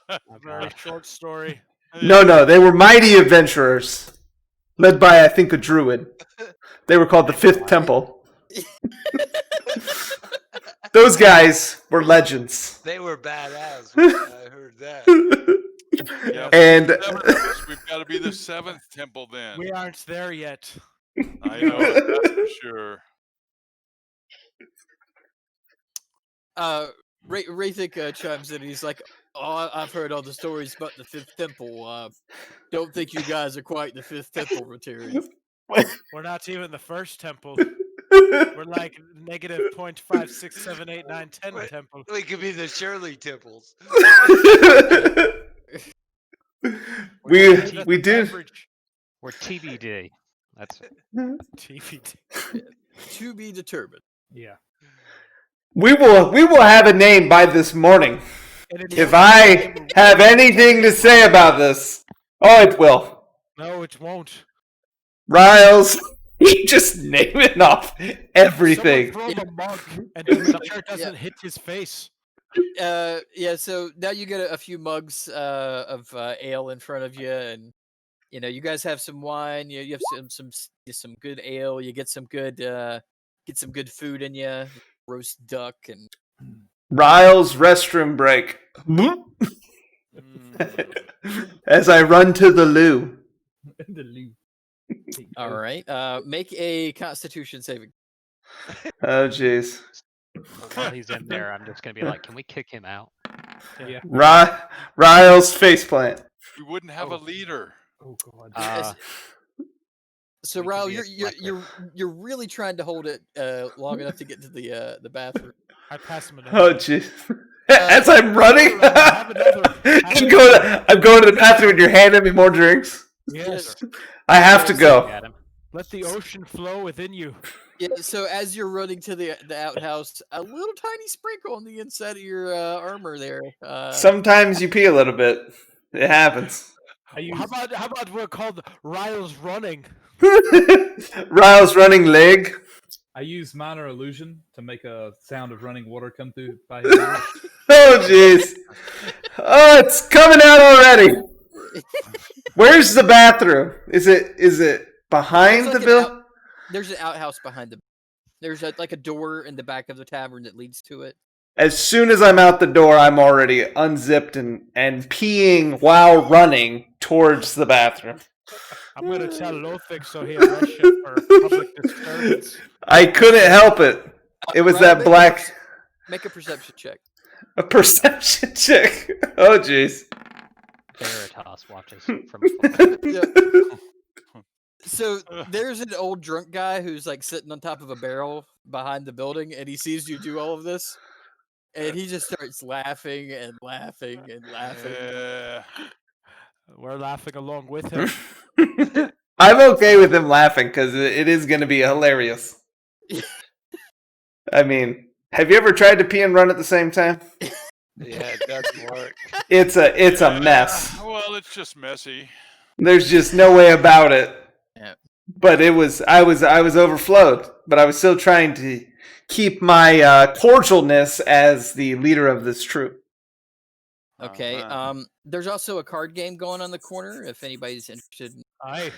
A very short story. No, they were mighty adventurers, led by, I think, a druid. They were called the Fifth Temple. Those guys were legends. They were badass. When I heard that. Yeah, And we've got to be the seventh temple then. We aren't there yet. I know it, that's for sure. Raythick chimes in. He's like, "Oh, I've heard all the stories about the Fifth Temple. Don't think you guys are quite the Fifth Temple material." We're not even the first temple. We're like negative 0.567891 Wait. temple. We could be the Shirley Temples. we do. Average Or TBD. That's TVD. To be determined. Yeah. We will have a name by this morning. And it's If I have anything to say about this, it will. No, it won't. Riles, you just naming off everything. Someone throw him a mug and the chair doesn't hit his face. Yeah. So now you get a few mugs of ale in front of you, and you guys have some wine. You have some good ale. You get some good food in you, roast duck and. Riles restroom break. Mm. As I run to the loo. The loot. All right. Make a Constitution saving. Oh jeez. while he's in there, I'm just gonna be like, can we kick him out? Yeah. Riles faceplant. We wouldn't have a leader. Oh god. So we can Raul, be a you're really trying to hold it long enough to get to the bathroom. I pass him a note. Oh jeez. As I'm running, Have another- I'm going to the bathroom and you're handing me more drinks. Yes. I have to go. At him. Let the ocean flow within you. Yeah. So as you're running to the outhouse, a little tiny sprinkle on the inside of your armor there. Sometimes you pee a little bit. It happens. How about we're called Riles Running? Riles running leg. I use minor illusion to make a sound of running water come through by his ear. Oh jeez. Oh, it's coming out already. Where's the bathroom? Is it behind the building? There's an outhouse behind the. There's like a door in the back of the tavern that leads to it. As soon as I'm out the door, I'm already unzipped and peeing while running towards the bathroom. I'm gonna tell Lothric so he arrests you for public disturbance. I couldn't help it. It was Riley, that black Make a perception check. a perception check. Oh, jeez. Veritas watches from afar. So there's an old drunk guy who's like sitting on top of a barrel behind the building, and he sees you do all of this, and he just starts laughing and laughing and laughing. Yeah. We're laughing along with him. I'm okay with him laughing because it is going to be hilarious. I mean, have you ever tried to pee and run at the same time? Yeah, it doesn't work. It's a mess. Well, it's just messy. There's just no way about it. Yeah. But I was overflowed, but I was still trying to keep my cordialness as the leader of this troop. Okay. Uh-huh. There's also a card game going on the corner. If anybody's interested. Aye.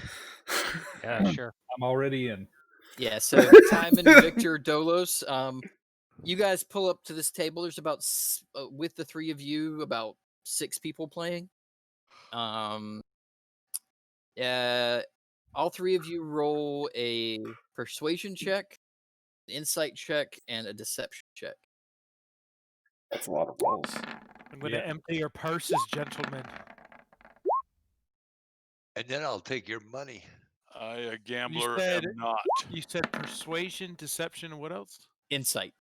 Yeah, sure. I'm already in. Yeah. So Timon, Victor, Dolos. You guys pull up to this table. There's about with the three of you, about 6 people playing. All 3 of you roll a persuasion check, insight check, and a deception check. That's a lot of rolls. I'm gonna empty your purses, gentlemen. And then I'll take your money. I, a gambler, said- am not. You said persuasion, deception, and what else? Insight.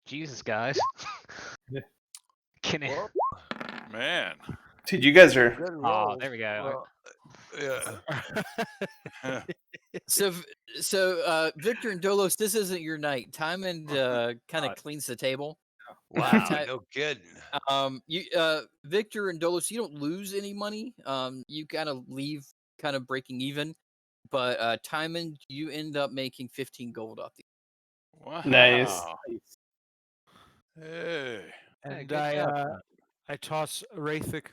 Jesus, guys. Yeah. Can it? Well, Man. Dude, you guys are. good Oh, rolls. there we go. Well, yeah. So Victor and Dolos, this isn't your night. Timon kind of cleans the table. Wow, Ti- no kidding. Victor and Dolos, you don't lose any money. You kind of leave, kind of breaking even. But Timon, you end up making 15 gold off the. Wow. Nice. Hey. And good job. I toss Wraithic,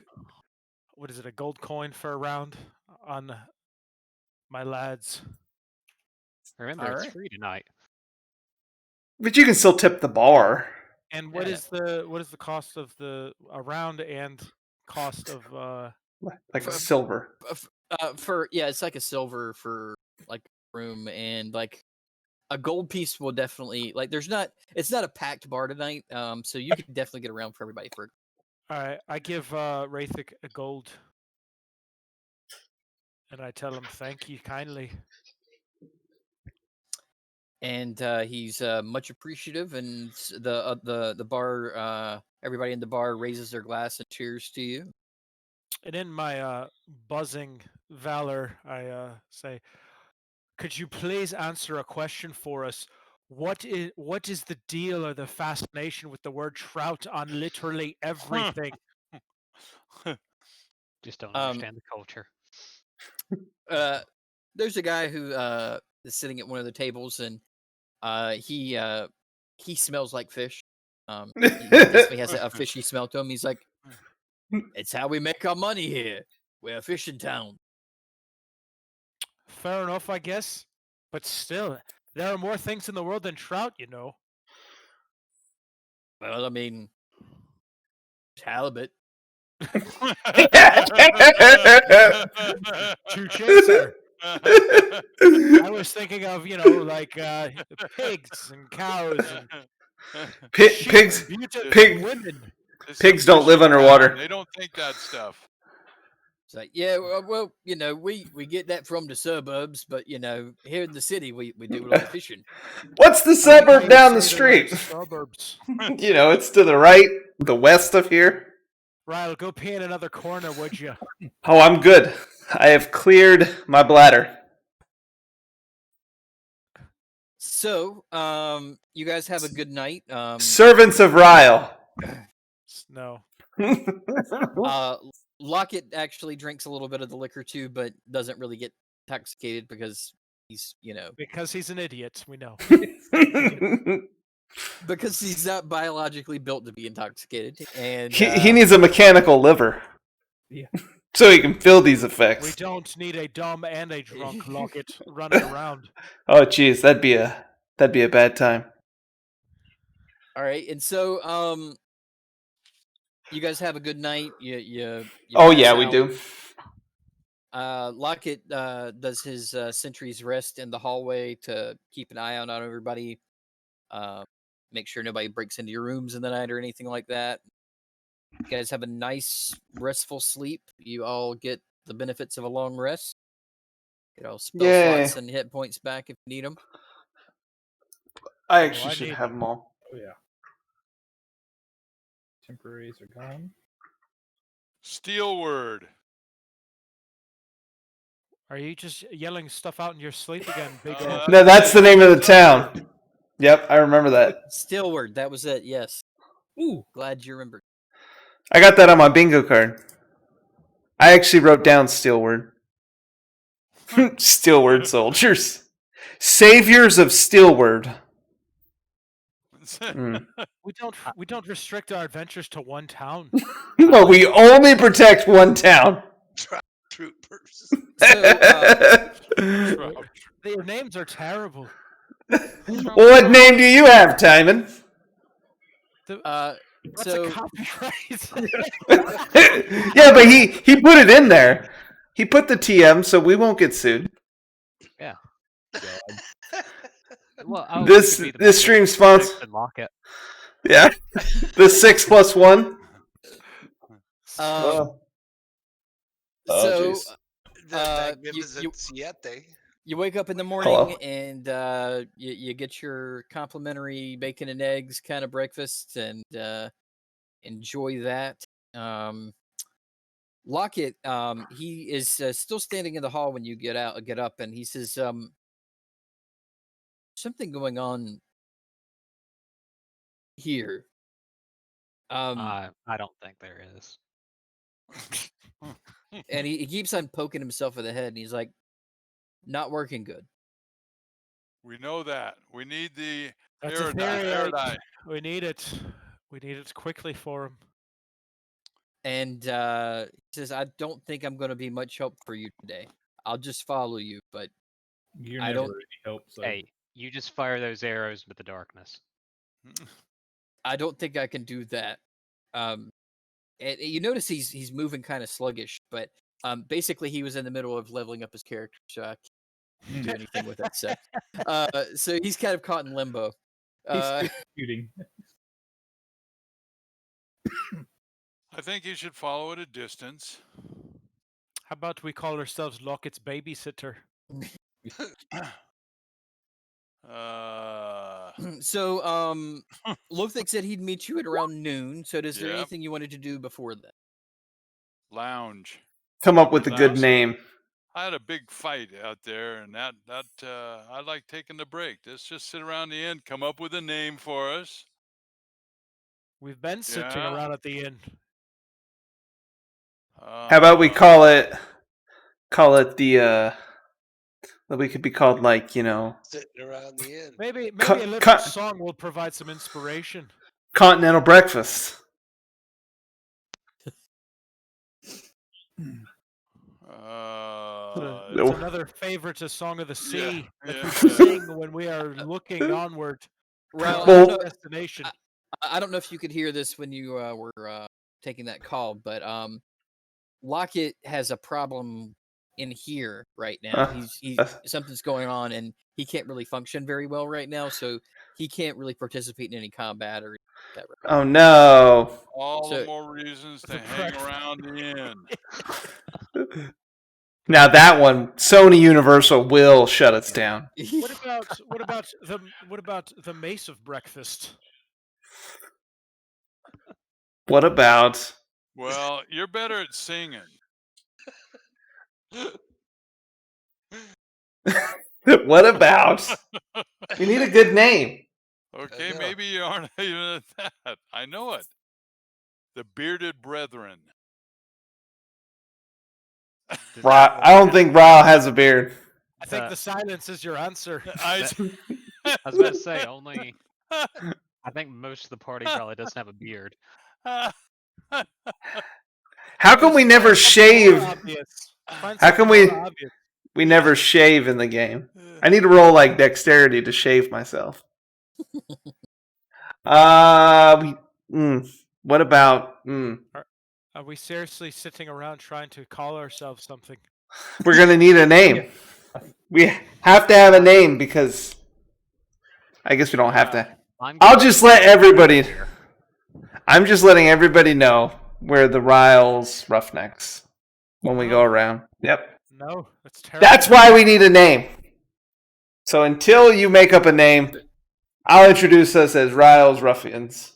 what is it, a gold coin for a round on my lads. Remember, it's Alright. free tonight. But you can still tip the bar. And what Yeah. is the cost of a round and cost of Like For- silver. It's like a silver for like room, and like a gold piece will definitely it's not a packed bar tonight. So you can definitely get around for everybody for. all right, I give Wraithic a gold. And I tell him thank you kindly. And he's much appreciative, and the bar, everybody in the bar raises their glass and cheers to you. And in my buzzing valor, I say, could you please answer a question for us? What is the deal or the fascination with the word trout on literally everything? Just don't Um, understand the culture. There's a guy who is sitting at one of the tables, and he smells like fish. He definitely has a fishy smell to him. He's like, "It's how we make our money here. We're a fishing town." Fair enough, I guess. But still, there are more things in the world than trout, you know. Well, I mean, halibut. Touche, sir. I was thinking of, like pigs and cows and sheep Pigs. and beautiful pig- women. It's Pigs a don't live fishing underwater. town. They don't think that stuff. It's like, yeah, well, we get that from the suburbs, but here in the city, we do a lot of fishing. What's the I like how suburb you down the say word street? Suburbs. It's to the right, the west of here. Ryle, go pee in another corner, would you? Oh, I'm good. I have cleared my bladder. So, you guys have a good night. Servants of Ryle. No. Lockett actually drinks a little bit of the liquor too, but doesn't really get intoxicated because he's, Because he's an idiot, we know. because he's not biologically built to be intoxicated, and he needs a mechanical liver. Yeah. So he can feel these We effects. don't need a dumb and a drunk Lockett running around. Oh, jeez, that'd be a bad time. all right, and so you guys have a good night. You Oh pass yeah, we out. do. Lockett does his sentries rest in the hallway to keep an eye out on everybody. Make sure nobody breaks into your rooms in the night or anything like that. You guys have a nice, restful sleep. You all get the benefits of a long rest. Get all spell Yay. slots and hit points back if you need them. I Oh, actually I should need have them all. Oh yeah. Temporaries are gone. Steel word. Are you just yelling stuff out in your sleep again, big No, head? No, that's the name of the another town. Yep, I remember that. Steelward, that was it. Yes. Ooh. Glad you remembered. I got that on my bingo card. I actually wrote down Steelward. Steelward soldiers. Saviors of Steelward. Mm. We don't restrict our adventures to one town. No, we only protect one town. Troopers. So, Their names are terrible. What name do you have, Timon? That's so a copyright. Yeah, but he put it in there. He put the TM, so we won't get sued. Yeah. God. Well, This stream sponsor. Lock it. Yeah, the 6+1. so jeez. The magnificent Siete. you wake up in the morning Hello. and you get your complimentary bacon and eggs kind of breakfast and enjoy that. Lockett, he is still standing in the hall when you get up, and he says, "Something going on here." I don't think there is. And he keeps on poking himself in the head, and he's like, "Not working good." We know that. We need the That's a theory. erudite. We need it. We need it quickly for him. And he says, "I don't think I'm going to be much help for you today. I'll just follow you, but You're I never don't- any help. So. Hey, you just fire those arrows with the darkness. I don't think I can do that." And you notice he's moving kind of sluggish, but basically he was in the middle of leveling up his character, so I can't do anything with it. So he's kind of caught in limbo. He's still shooting. I think you should follow at a distance. How about we call ourselves Lockett's babysitter? So Lothic said he'd meet you at around noon. So is there Yep. anything you wanted to do before that? Lounge. Come up with a good Lounge. name. I had a big fight out there, and that I like taking the break. Let's just sit around the inn, come up with a name for us. We've been sitting Yeah. around at the inn. How about we call it the that we could be called, like, you know, Sitting around the inn. Maybe Cut- a little cut. song will provide some inspiration. Continental Breakfast. It's another favorite, a song of the sea that yeah. we sing when we are looking onward to Well, our Well- destination. I don't know if you could hear this when you were taking that call, but Lockett has a problem in here right now. He's something's going on, and he can't really function very well right now. So he can't really participate in any combat or anything like that. Right Oh no. All the So- more reasons to The hang breakfast. around the inn. Now that one, Sony Universal will shut us down. What about the mace of breakfast? What about Well, you're better at singing. what about? We need a good name. Okay, know. maybe you aren't even at that. I know it. The Bearded Brethren. I don't think Ra has a beard. I think the silence is your answer. I was about to say only. I think most of the party probably doesn't have a beard. How come we never shave? Find How something come we- more obvious. We never shave in the game. I need to roll like dexterity to shave myself. What about? Are we seriously sitting around trying to call ourselves something? We're gonna need a name. We have to have a name because I guess we don't have to. I'll just let everybody. I'm just letting everybody know we're the Riles Roughnecks when we go around. Yep. No, that's terrible. That's why we need a name. So until you make up a name, I'll introduce us as Riles Ruffians.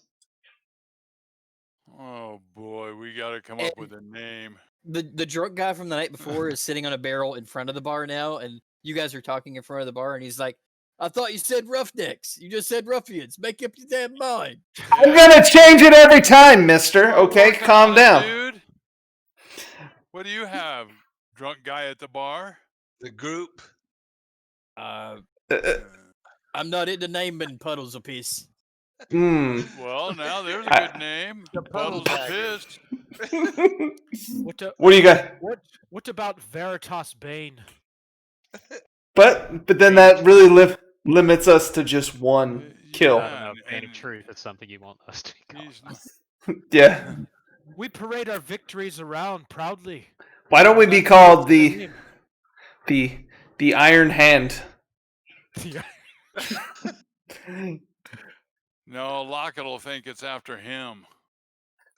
Oh boy, we got to come up with a name. The drunk guy from the night before is sitting on a barrel in front of the bar now, and you guys are talking in front of the bar, and he's like, "I thought you said roughnecks. You just said ruffians. Make up your damn mind." I'm gonna change it every time, mister. Okay, calm down. Dude, what do you have, drunk guy at the bar? The group. I'm not into naming puddles of piss. Well, now there's a good name. The Puddles of Piss. What do you got? What about Veritas Bane? But then that really limits us to just one kill. I don't know if Bane of Truth is something you want us to be called. Yeah. We parade our victories around proudly. Why don't we be called the Iron Hand? No, Lockett will think it's after him.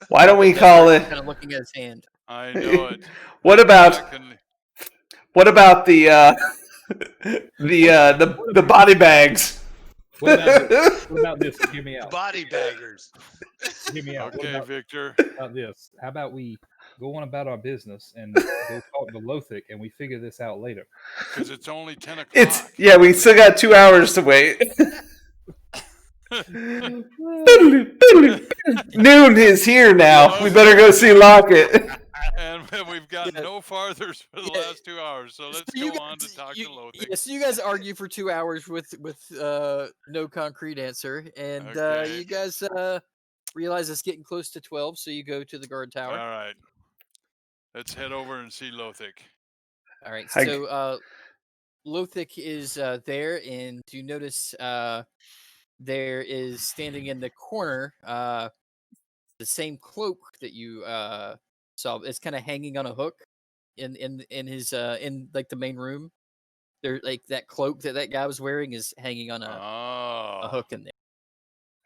Why don't we call it? Kind of looking at his hand. I know it. What about the the body bags? What about this? Hear me out. Body baggers. Hear me out. Okay, Victor. How about this? How about we go on about our business and go talk to Lothic, and we figure this out later? Because it's only 10 o'clock. We still got 2 hours to wait. Noon is here now. We better go see Lockett. And we've got no farthers for the last 2 hours, so let's go on to talk to Lothic. Yeah, so you guys argue for 2 hours with no concrete answer, and you guys realize it's getting close to 12, so you go to the guard tower. All right. Let's head over and see Lothic. All right, so Lothic is there, and you notice there is standing in the corner the same cloak that you saw. It's kind of hanging on a hook in his in like the main room. There, like that cloak that guy was wearing is hanging on a hook in there.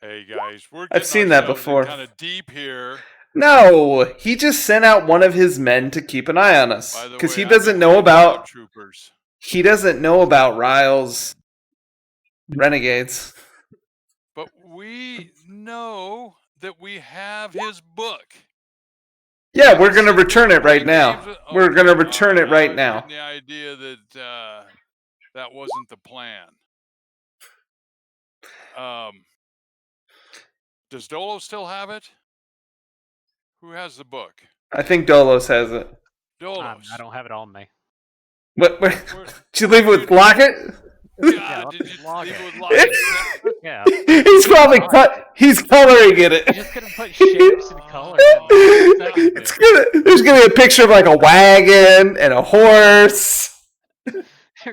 Hey guys, I've seen that before. Kind of deep here. No, he just sent out one of his men to keep an eye on us because he doesn't know about troopers. He doesn't know about Riles renegades. But we know that we have his book. Yeah, we're going to return it right now. We're going to return it right now. The idea that that wasn't the plan. Does Dolo still have it? Who has the book? I think Dolos has it. Dolos. I don't have it on me. What? Did you leave it with Lockett? Yeah, did you leave it with Lockett? Yeah. He's probably he's coloring in it. You just couldn't put shapes and colors. There's gonna be a picture of like a wagon and a horse. You're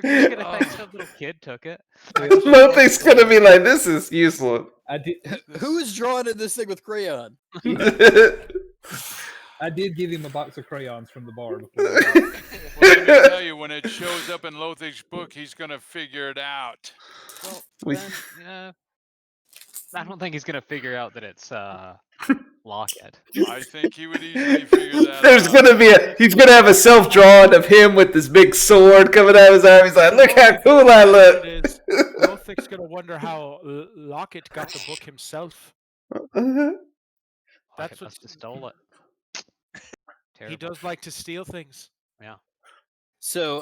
gonna think some little kid took it. Lothic's gonna be like, "This is useless." Who is drawing in this thing with crayon? I did give him a box of crayons from the bar before. Well, let me tell you, when it shows up in Lothic's book, he's going to figure it out. Well, then, I don't think he's going to figure out that it's Lockett. I think he would easily figure that There's out. gonna be he's gonna have a self-drawing of him with this big sword coming out of his arm. He's like, "Look how cool I look." Lothic's gonna wonder how Lockett got the book himself. That's what stole it. He does like to steal things. Yeah. So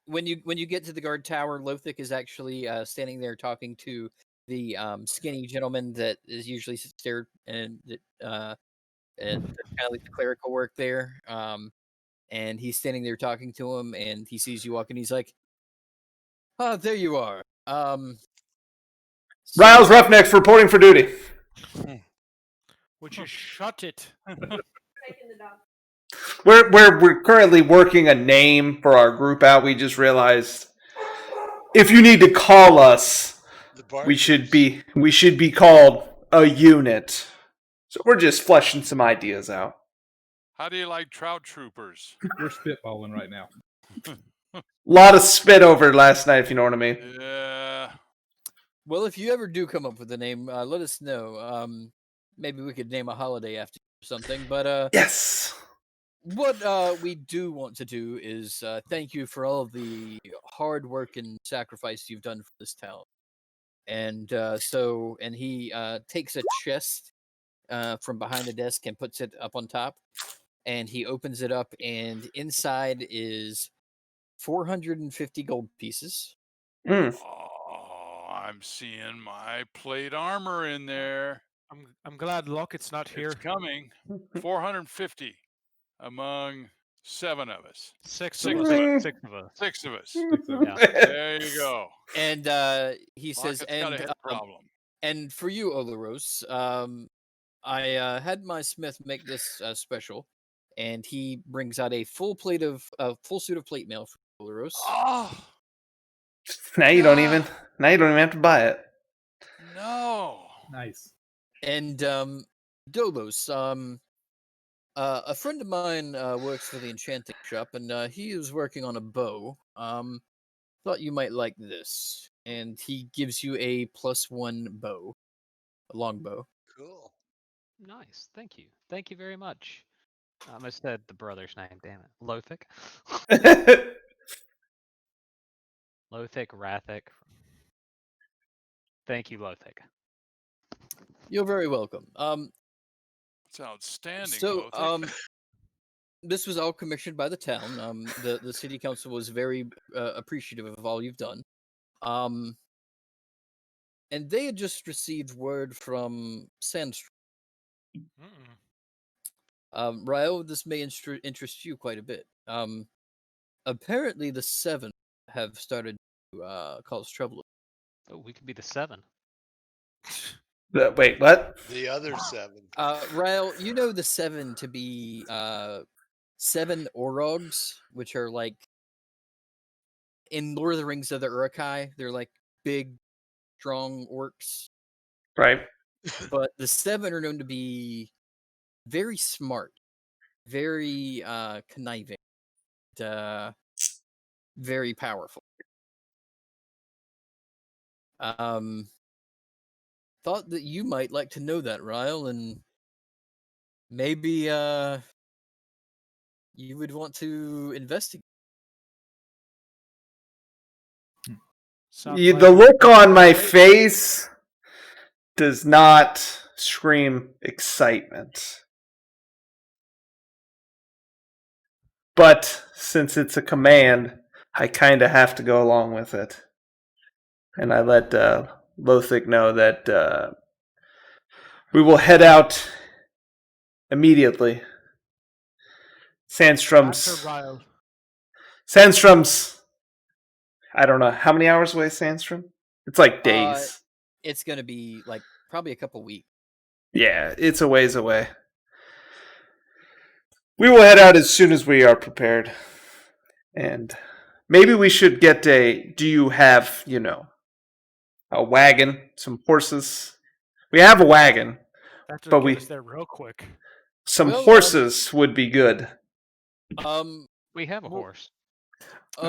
when you get to the guard tower, Lothic is actually standing there talking to the skinny gentleman that is usually there and kind of like the clerical work there. And he's standing there talking to him, and he sees you walk, and he's like, "Oh, there you are." Riles Roughnecks reporting for duty. Would you shut it? We're currently working a name for our group out. We just realized if you need to call us, we should be called a unit. So we're just fleshing some ideas out. How do you like trout troopers? We're spitballing right now. A lot of spit over last night, if you know what I mean. Yeah. Well, if you ever do come up with a name, let us know. Maybe we could name a holiday after you or something. But Yes. what we do want to do is thank you for all of the hard work and sacrifice you've done for this town. And and he takes a chest from behind the desk and puts it up on top. And he opens it up, and inside is 450 gold pieces. Mm. Oh, I'm seeing my plate armor in there. I'm glad Locket's not here. It's coming. 450 among 7 of us. Six Six of us. of us. Six of us. 6 of us. Yeah. There you go. And he says, Rocket's got a head problem. and for you, Olaros, I had my smith make this special, and he brings out a full suit of plate mail for Olaros. Oh, Now you don't even have to buy it. no. Nice. And Dolos, a friend of mine works for the enchanting shop, and he is working on a bow. Thought you might like this, and he gives you a +1 bow, a long bow. Cool. Nice. Thank you. Thank you very much. I almost said the brother's name. Damn it. Lothic. Lothic, Rathic. Thank you, Lothic. You're very welcome. It's outstanding. So Lothic. this was all commissioned by the town. The city council was very appreciative of all you've done. And they had just received word from Sandstrom. Rael, this may interest you quite a bit. Apparently the Seven have started to cause trouble. Oh, we could be the 7. Wait, what? The other 7. Rael, you know the Seven to be 7 Orogs, which are like in Lord of the Rings of the Uruk-hai. They're like big, strong orcs. Right. But the 7 are known to be very smart, very conniving, very powerful. Thought that you might like to know that, Ryle, and maybe you would want to investigate. The look on my face does not scream excitement. But since it's a command, I kind of have to go along with it. And I let Lothic know that we will head out immediately. Sandstrom's. I don't know how many hours away. Sandstrom. It's like days. It's gonna be like probably a couple weeks. Yeah, it's a ways away. We will head out as soon as we are prepared. And maybe we should get do you have, a wagon, some horses? We have a wagon. But we there real quick. Some horses would be good. We have a horse.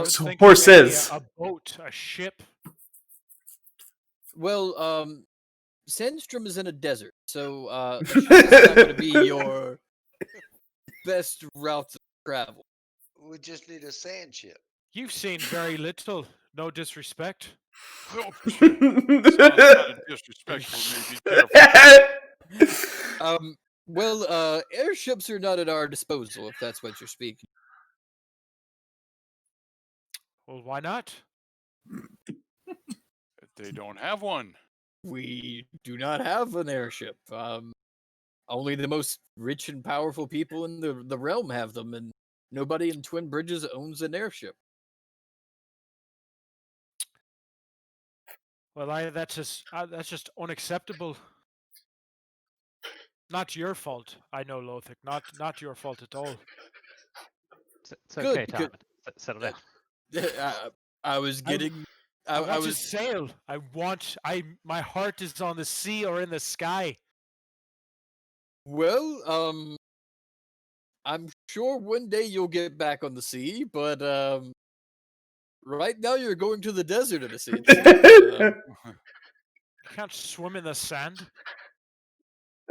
Some horses. A boat, a ship. Well, Sandstrom is in a desert, so a ship is not going to be your best route to travel. We just need a sand ship. You've seen very little. No disrespect. Oh, sounds kind of disrespectful. Maybe careful. Well, airships are not at our disposal, if that's what you're speaking. Well, why not? They don't have one. We do not have an airship. Only the most rich and powerful people in the realm have them, and nobody in Twin Bridges owns an airship. Well, that's just unacceptable. Not your fault. I know, Lothic. Not your fault at all. It's okay, Tom. Settle down. I was getting. I was sail. My heart is on the sea or in the sky. Well, I'm sure one day you'll get back on the sea, but right now you're going to the desert in a sense. You can't swim in the sand.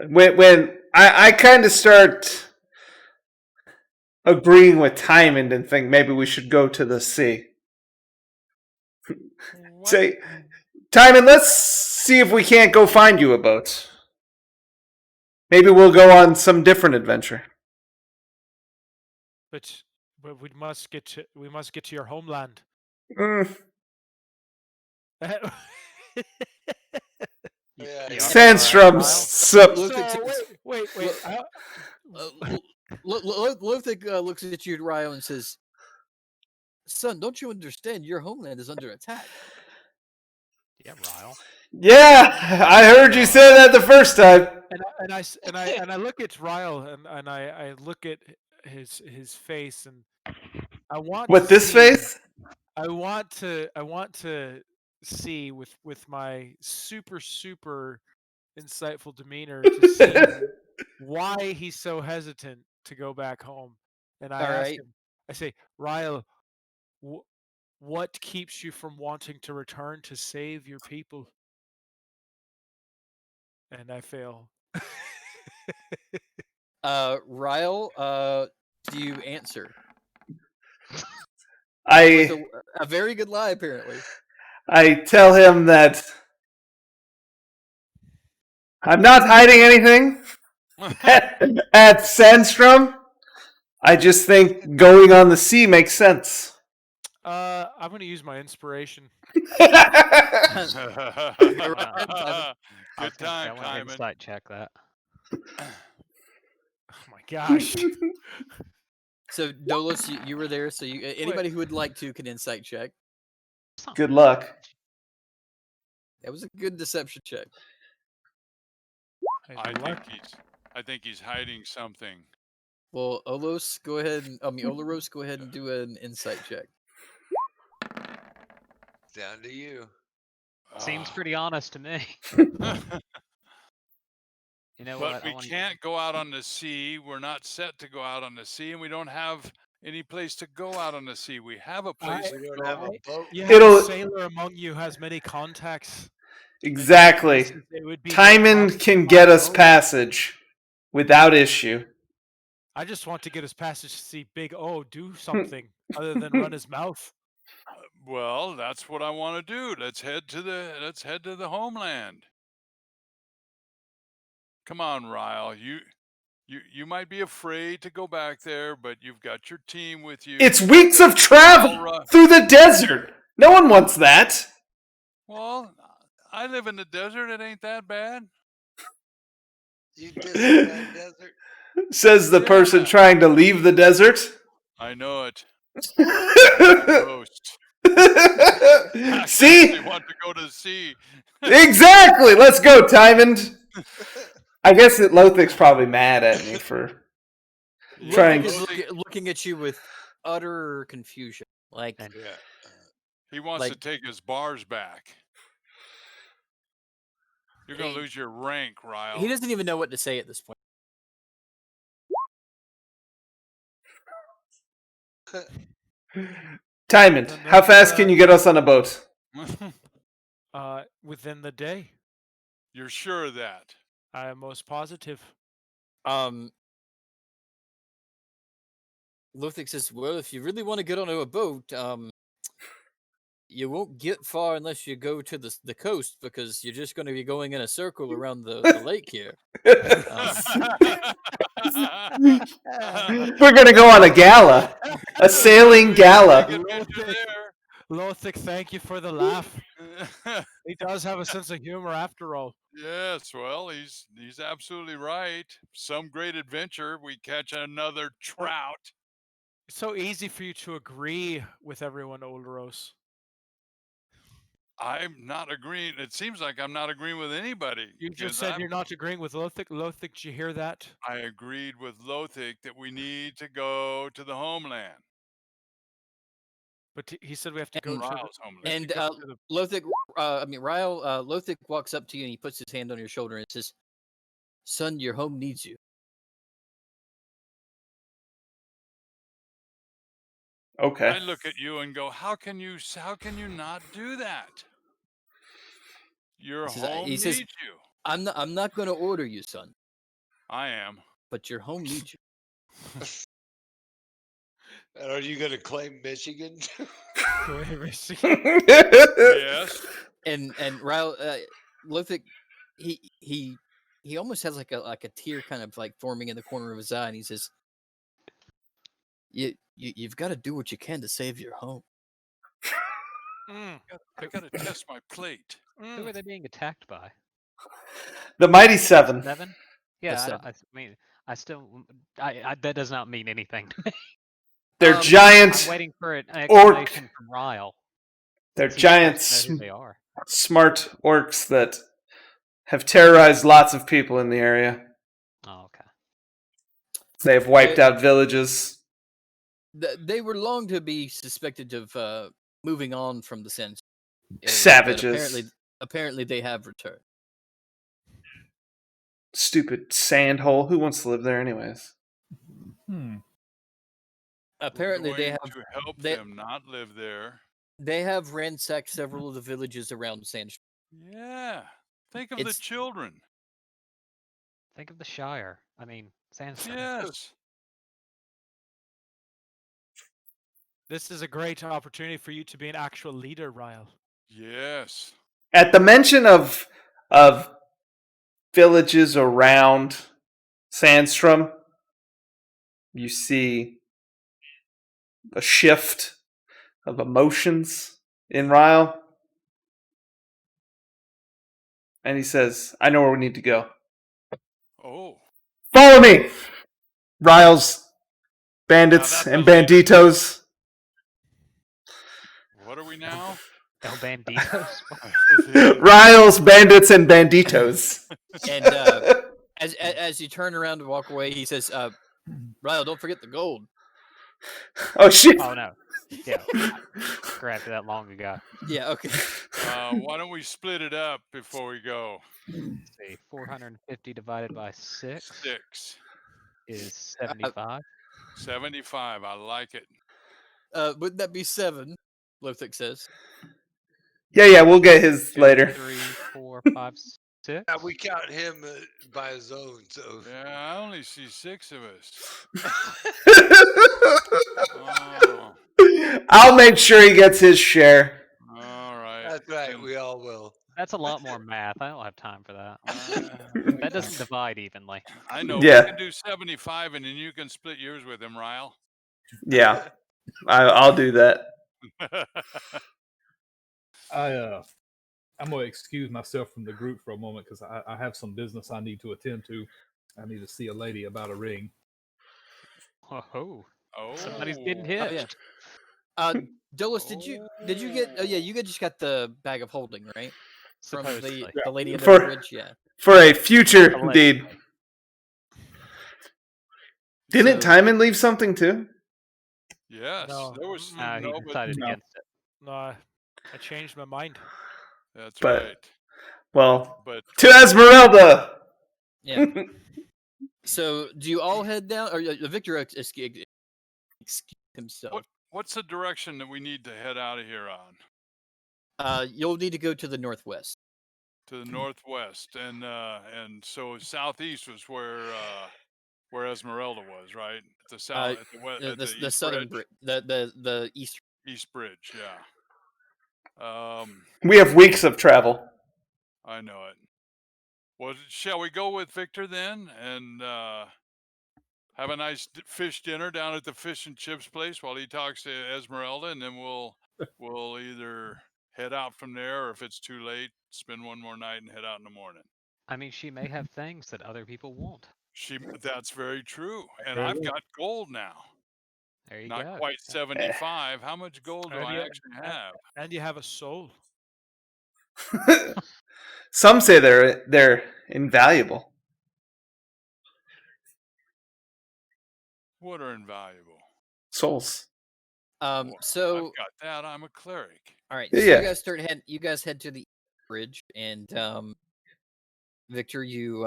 when I kind of start agreeing with Timon and think maybe we should go to the sea. What? Say, Timon, let's see if we can't go find you a boat. Maybe we'll go on some different adventure. But we must get to your homeland. Mm, Yeah, You yeah. Sandstrom's Look So at wait. Lothic looks at you, Ryo, and says, "Son, don't you understand? Your homeland is under attack." Yeah, Ryle. Yeah, I heard you say that the first time. And I look at Ryle and I look at his face and I want to With this see face? I want to see with my super insightful demeanor to see why he's so hesitant to go back home. And I All ask right. him, I say, Ryle, what keeps you from wanting to return to save your people? And I fail. Ryle, do you answer? With I a very good lie, apparently. tell him that I'm not hiding anything at Sandstrom. I just think going on the sea makes sense. I'm going to use my inspiration. Good I was gonna say, time, I want to Timon. insight check that. Oh my gosh. So Dolos, you were there. So anybody who would like to can insight check. It's not Good luck. That was a good deception check. I think he's hiding something. Well, Olos, go ahead and Olaros, go ahead and do an insight check. Down to you. Seems pretty honest to me. You know But what? we can't go out on the sea. We're not set to go out on the sea, and we don't have any place to go out on the sea. We have a place We to don't have go. a boat. You have It'll- a sailor among you who has many contacts. Exactly. It would be no Timon problem can to get find us both. passage without issue. I just want to get his passage to see Big O do something other than run his mouth. Well, that's what I want to do. Let's head to the homeland. Come on, Ryle. You might be afraid to go back there, but you've got your team with you. It's You've weeks got of travel through the desert. No one wants that. Well, I live in the desert. It ain't that bad. You Disneyland desert. Says the person Yeah. trying to leave the desert. I know it. Ghost. I See? actually want to go to the sea. Exactly. Let's go, Timon. I guess that Lothic's probably mad at me for trying. Lothic is looking at you with utter confusion. Like, And Yeah. He wants to take his bars back. You're going to lose your rank, Ryle. he doesn't even know what to say at this point. Timon, how fast can you get us on a boat? Within the day. You're sure of that? I am most positive. Lothic says, "Well, if you really want to get onto a boat, you won't get far unless you go to the coast because you're just going to be going in a circle around the lake here." We're gonna go on a gala, a sailing gala. Lothic, thank you for the laugh. He does have a sense of humor after all. Yes, well, he's absolutely right. Some great adventure. We catch another trout. It's so easy for you to agree with everyone, Olderos. I'm not agreeing. It seems like I'm not agreeing with anybody. You just said you're not agreeing with Lothic. Lothic, did you hear that? I agreed with Lothic that we need to go to the homeland. But he said we have to go to Ryle's homeland. And Lothic, Ryle, Lothic walks up to you and he puts his hand on your shoulder and says, Son, your home needs you. Okay. I look at you and go, how can you not do that? Your home he needs says, you. I'm not going to order you, son, I am. but your home needs you. And are you going to claim Michigan? Yes. And Ryle, Lothic, he almost has like a tear kind of like forming in the corner of his eye, and he says, "You've got to do what you can to save your home." I got to test my plate. Who are they being attacked by? The Mighty Seven. 7? Yeah, seven. I mean, I still, that does not mean anything to me. They're Um, giant. I'm waiting for an explanation from Ryle. They're since he's supposed giant, to know who they are. smart orcs that have terrorized lots of people in the area. Oh, okay. They have wiped out villages. They were long to be suspected of moving on from the Sand area, Savages. but apparently they have returned. Stupid sand hole. Who wants to live there, anyways? Apparently they have to help them not live there. They have ransacked several of the villages around Sandstone. Yeah. Think of the children. Think of the Shire. I mean, Sandstone. Yes. This is a great opportunity for you to be an actual leader, Ryle. Yes. At the mention of villages around Sandstrom, you see a shift of emotions in Ryle. And he says, I know where we need to go. Oh. Follow me! Ryle's bandits and banditos. What are we now? El Banditos? Ryle's bandits and banditos. And as you turn around to walk away, he says, Ryle, don't forget the gold. Oh, shit. Oh, no. Yeah. I grabbed that long ago. Yeah, okay. Why don't we split it up before we go? Let's see. 450 divided by 6 is 75. 75. I like it. Wouldn't that be 7? Lothic says. Yeah, we'll get his 2, later. 3, 4, 5, 6. Yeah, we count him by his own, so. Yeah, I only see 6 of us. I'll make sure he gets his share. All right. That's right. We all will. That's a lot more math. I don't have time for that. That doesn't divide evenly. I know. Yeah. We can do 75, and then you can split yours with him, Ryle. Yeah, I'll do that. I'm going to excuse myself from the group for a moment because I have some business I need to attend to. I need to see a lady about a ring. Oh, Oh, somebody's getting Oh, hitched. yeah. Dolos, did you get? Oh yeah, you just got the bag of holding, right? From Supposedly. the lady in the For- bridge, yeah. For a future Allegedly. deed. Didn't So- Timon leave something too? yes. No. There was He no, but decided no. against it. No, I changed my mind. that's But- right. Well, But to Esmeralda. Yeah. So, do you all head down, or Victor excuse himself? what's the direction that we need to head out of here on? You'll need to go to the northwest. To the northwest, and so southeast was where Esmeralda was, right? At the south, at the west, at The East southern Bridge. the east. East Bridge, yeah. We have weeks of travel. I know it. Well, shall we go with Victor then, and have a nice fish dinner down at the fish and chips place while he talks to Esmeralda, and then we'll either head out from there, or if it's too late, spend one more night and head out in the morning. I mean, she may have things that other people won't. That's very true. And Very I've good. got gold now. There you Not go. quite 75. How much gold do And I you- actually have? And you have a soul. Some say they're invaluable. What are invaluable? Souls. Well, So I've got that. I'm a cleric. all right, Yeah, so yeah. you guys head to the bridge, and Victor, you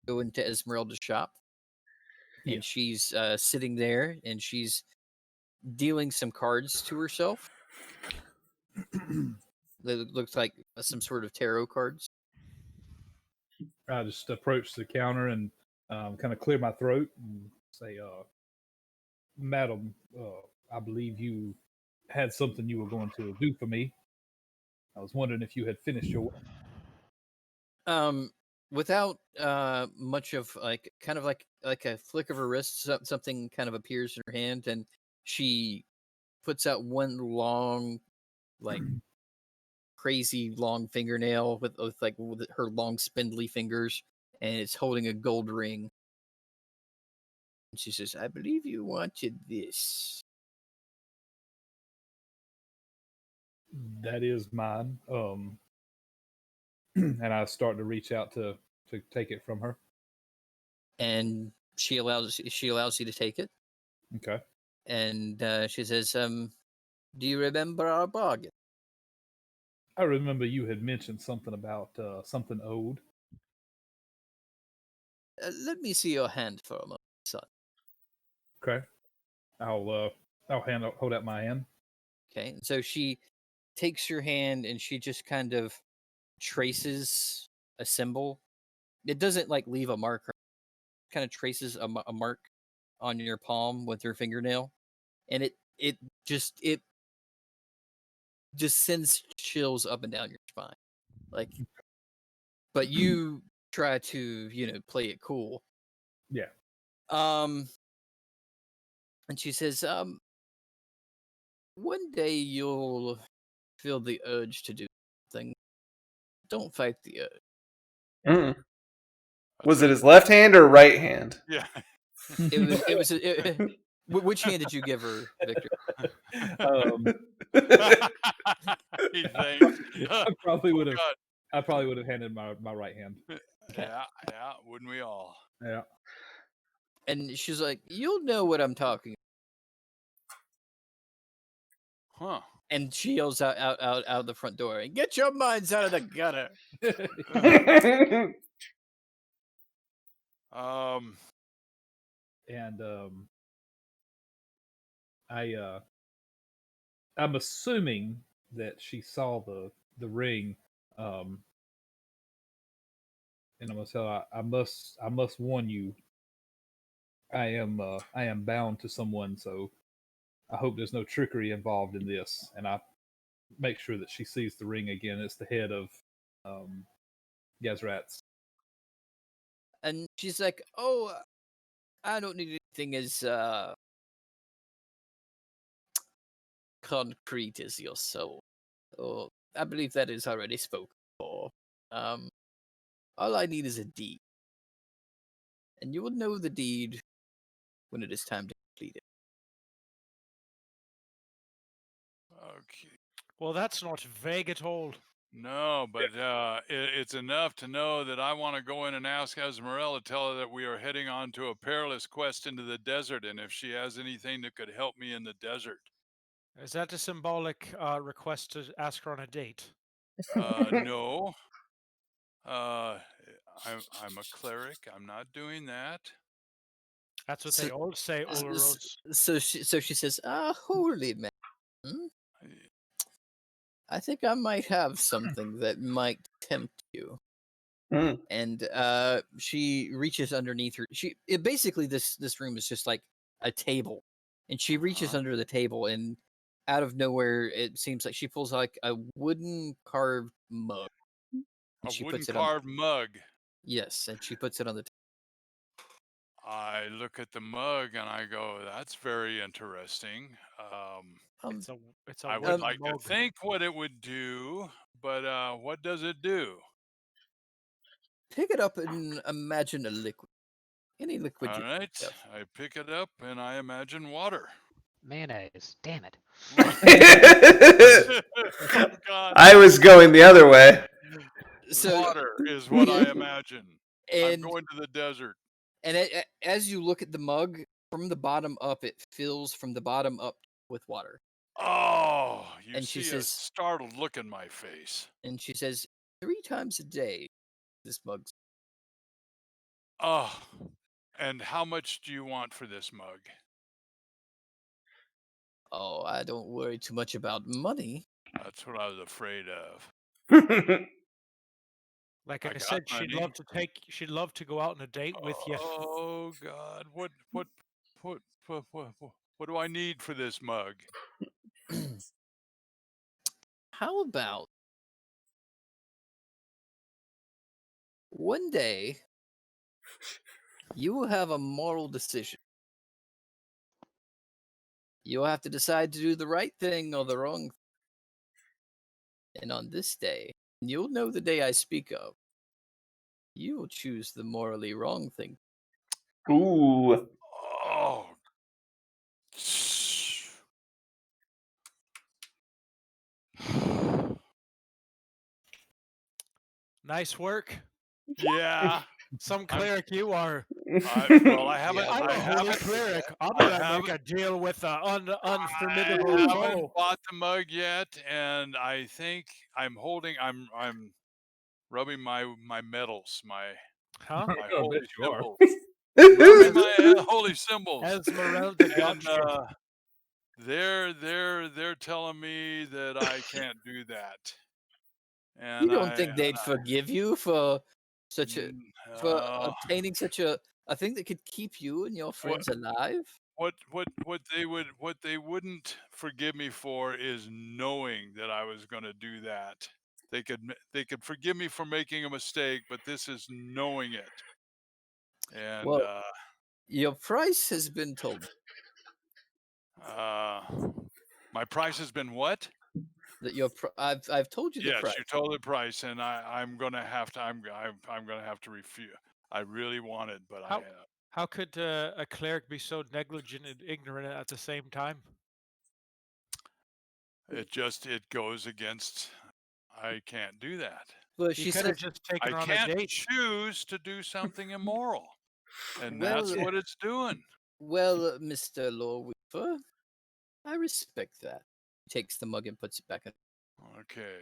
go go into Esmeralda's shop, and Yeah. she's sitting there, and she's dealing some cards to herself. That looks like some sort of tarot cards. I just approach the counter and kind of clear my throat and say, "Madam, I believe you had something you were going to do for me. I was wondering if you had finished your work." Without much of like kind of like a flick of her wrist, something kind of appears in her hand, and she puts out one long, like crazy long fingernail with her long spindly fingers, and it's holding a gold ring. And she says, "I believe you wanted this." That is mine. And I start to reach out to take it from her. And she allows you to take it, Okay. and she says, "Do you remember our bargain?" I remember you had mentioned something about something owed. Let me see your hand for a moment, son. Okay. I'll hold out my hand. Okay, and so she takes your hand and she just kind of traces a symbol. It doesn't like leave a mark. Kind of traces a mark on your palm with her fingernail, and it just sends chills up and down your spine. Like, but you try to play it cool. Yeah. And she says, one day you'll feel the urge to do something. Don't fight the urge. Mm. That's Was it right. his left hand or right hand? Yeah. Which hand did you give her, Victor? um, He thinks. I probably Oh, would have. God. I probably would have handed my right hand. Okay. Yeah, wouldn't we all? Yeah. And she's like, "You'll know what I'm talking." Huh. And she yells out the front door, "Get your minds out of the gutter!" And I'm assuming that she saw the ring. Um, and I'm gonna tell her, I must warn you. I am bound to someone, so I hope there's no trickery involved in this. And I make sure that she sees the ring again. It's the head of um, Yazrat's. And she's like, "Oh, I don't need anything as concrete as your soul. Oh, I believe that is already spoken for. Um, all I need is a deed, and you will know the deed when it is time to complete it." Okay. Well, that's not vague at all. No, but it's enough to know that I want to go in and ask Esmeralda, tell her that we are heading on to a perilous quest into the desert, and if she has anything that could help me in the desert. Is that a symbolic request to ask her on a date? No. I'm a cleric. I'm not doing that. That's what So, they all say, Ulros. so she says, "Holy man, I think I might have something that might tempt you." Mm. And she reaches underneath her. Basically this room is just like a table, and she reaches Uh-huh. under the table, and out of nowhere it seems like she pulls like a wooden carved mug. And A she wooden puts it on. carved mug. Yes, and she puts it on the I look at the mug and I go, "That's very interesting." um, It's a I would wooden like to mug. think what it would do, but what does it do? pick it up and imagine a liquid. Any liquid All you right, think of. I pick it up and I imagine water. Mayonnaise. Damn it. Oh, God. I was going the other way. So Water is what I imagine. I'm and going to the desert. and as you look at the mug from the bottom up, it fills from the bottom up with water. Oh, you And she see a says, startled look in my face. 3 times a day, this mug. Oh, and how much do you want for this mug? Oh, I don't worry too much about money. That's what I was afraid of. Like I I got said, money. she'd love to go out on a date with you. Oh God, what, what do I need for this mug? How about one day you will have a moral decision. You'll have to decide to do the right thing or the wrong. And on this day, you'll know the day I speak of. You will choose the morally wrong thing. Ooh. Oh. Nice work. Yeah. Some I'm- cleric you are. Well, I haven't. Yeah, I'm I a holy haven't. cleric. I'm I gonna make haven't. a deal with an I unformidable haven't foe. bought the mug yet, and I think I'm holding. I'm rubbing my medals, my Huh? I holy bet you are. symbols, rubbing my holy symbols, Esmeralda and gotcha. they're telling me that I can't do that, You and don't think they'd forgive you for such a for uh, obtaining such a thing that could keep you and your friends alive? what they wouldn't forgive me for is knowing that I was going to do that. They could forgive me for making a mistake, but this is knowing it. And Well, your price has been told. my price has been what? That I've told you the Yes, price. you told the price, and I'm gonna have to. I'm gonna have to refuse. I really want it, but How could a cleric be so negligent and ignorant at the same time? it goes against. I can't do that. Well, You she could said, have just taken I her on a can't date. choose to do something immoral, and that's well, what it's doing. well, Mr. Lawweaver, I respect that. He takes the mug and puts it back in. Okay.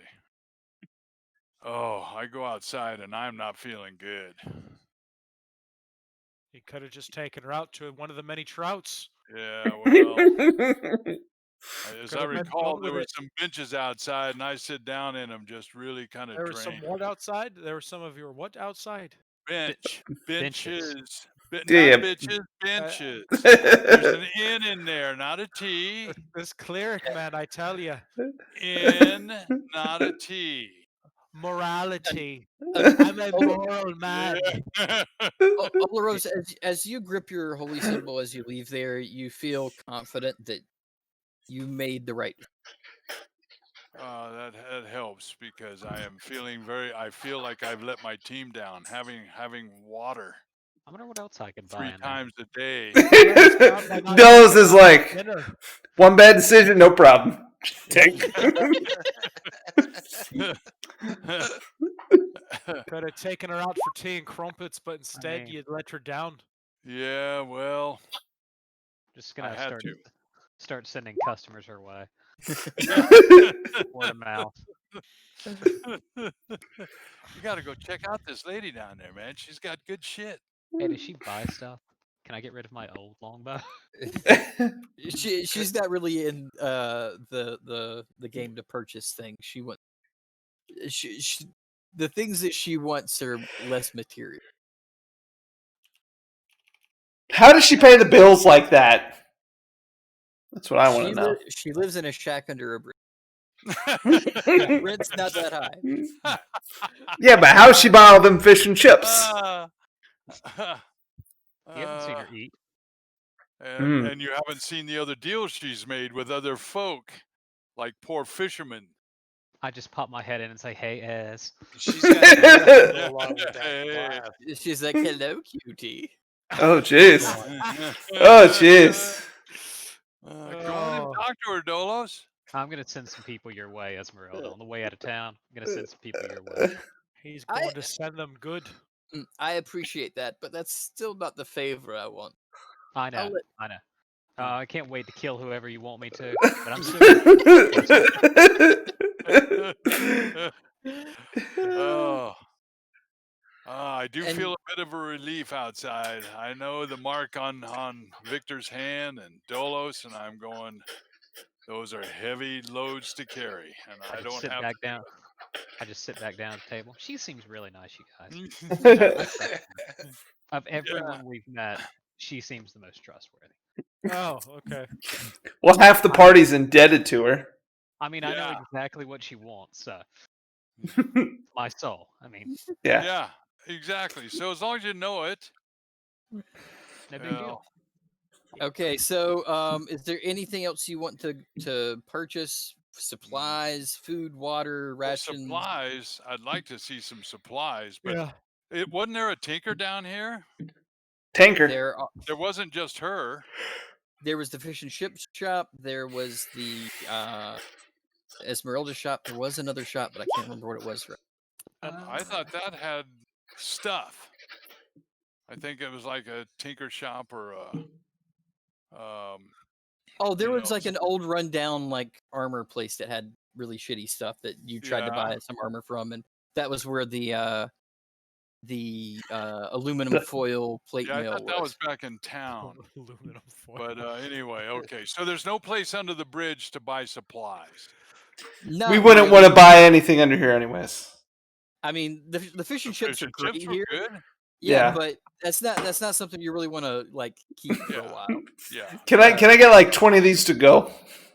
Oh, I go outside and I'm not feeling good. You could have just taken her out to one of the many trouts. Yeah, well, as Could I have been recall, fun there with were it. some benches outside, and I sit down in them, just really kind of There was some drained. what outside? There were some of your what outside? Benches. Not Yeah. bitches, Uh, benches. There's an N in there, not a T. this cleric man, I tell you, N, not a T. morality. And I'm a moral man. Yeah. Olaros, as you grip your holy symbol as you leave there, you feel confident that you made the right. That helps because I am feeling I feel like I've let my team down. Having water I wonder what else I could buy 3 in there. times a day. Dulles is like, Dinner. one bad decision, no problem. Take. Could have taken her out for tea and crumpets, but instead mean- you let her down. Yeah, well, Just I gonna had to. start sending customers her way. Word of mouth. You got to go check out this lady down there, man. She's got good shit. Hey, does she buy stuff? Can I get rid of my old longbow? She's not really in the game to purchase things. She wants the things that she wants are less material. How does she pay the bills like that? That's what I want to know. She lives in a shack under a bridge. Rent's not that high. Yeah, but how's she buy all them fish and chips? You haven't seen her eat. And you haven't seen the other deals she's made with other folk, like poor fishermen. I just pop my head in and say, "Hey, Ez." She's got to go along with that Hey. laugh. She's like, "Hello, cutie." Oh, jeez. Oh, jeez. Go on and talk to her, Dolos. I'm gonna send some people your way, Esmeralda. On the way out of town, I'm gonna send some people your way. He's going to send them good. I appreciate that, but that's still not the favor I want. I know. let- I know. I can't wait to kill whoever you want me to. But I'm still. Oh, I do And- feel a bit of a relief outside. I know the mark on Victor's hand and Dolos, and I'm going, those are heavy loads to carry, and I just don't sit have back to do down. I just sit back down at the table. She seems really nice, you guys. it. Of everyone we've met, she seems the most trustworthy. Oh, okay. Well, half the party's indebted to her. I mean, I know Yeah. exactly what she wants. My soul. I mean, Yeah. Yeah, exactly. So as long as you know it, no you big deal. know, Okay, so is there anything else you want to purchase? Supplies, food, water, well, rations. supplies. I'd like to see some supplies, but Yeah. it wasn't there a tinker down here? Tanker. There wasn't just her. There was the fish and chip shop. There was the Esmeralda shop. There was another shop, but I can't remember what it was. And I thought that had stuff. I think it was like a tinker shop or a Oh, there you was know, like an old rundown like armor place that had really shitty stuff that you tried to buy Yeah. some armor from, and that was where the aluminum foil plate Yeah, I mill thought that was was. back in town. Aluminum foil. But anyway, okay. So there's no place under the bridge to buy supplies. Not We wouldn't really. want to buy anything under here, anyways. I mean, the fish and chips Fish are and great chips were here. good. Yeah, Yeah. but that's not something you really want to like keep for a Yeah. while. Yeah. Can I get like 20 of these to go?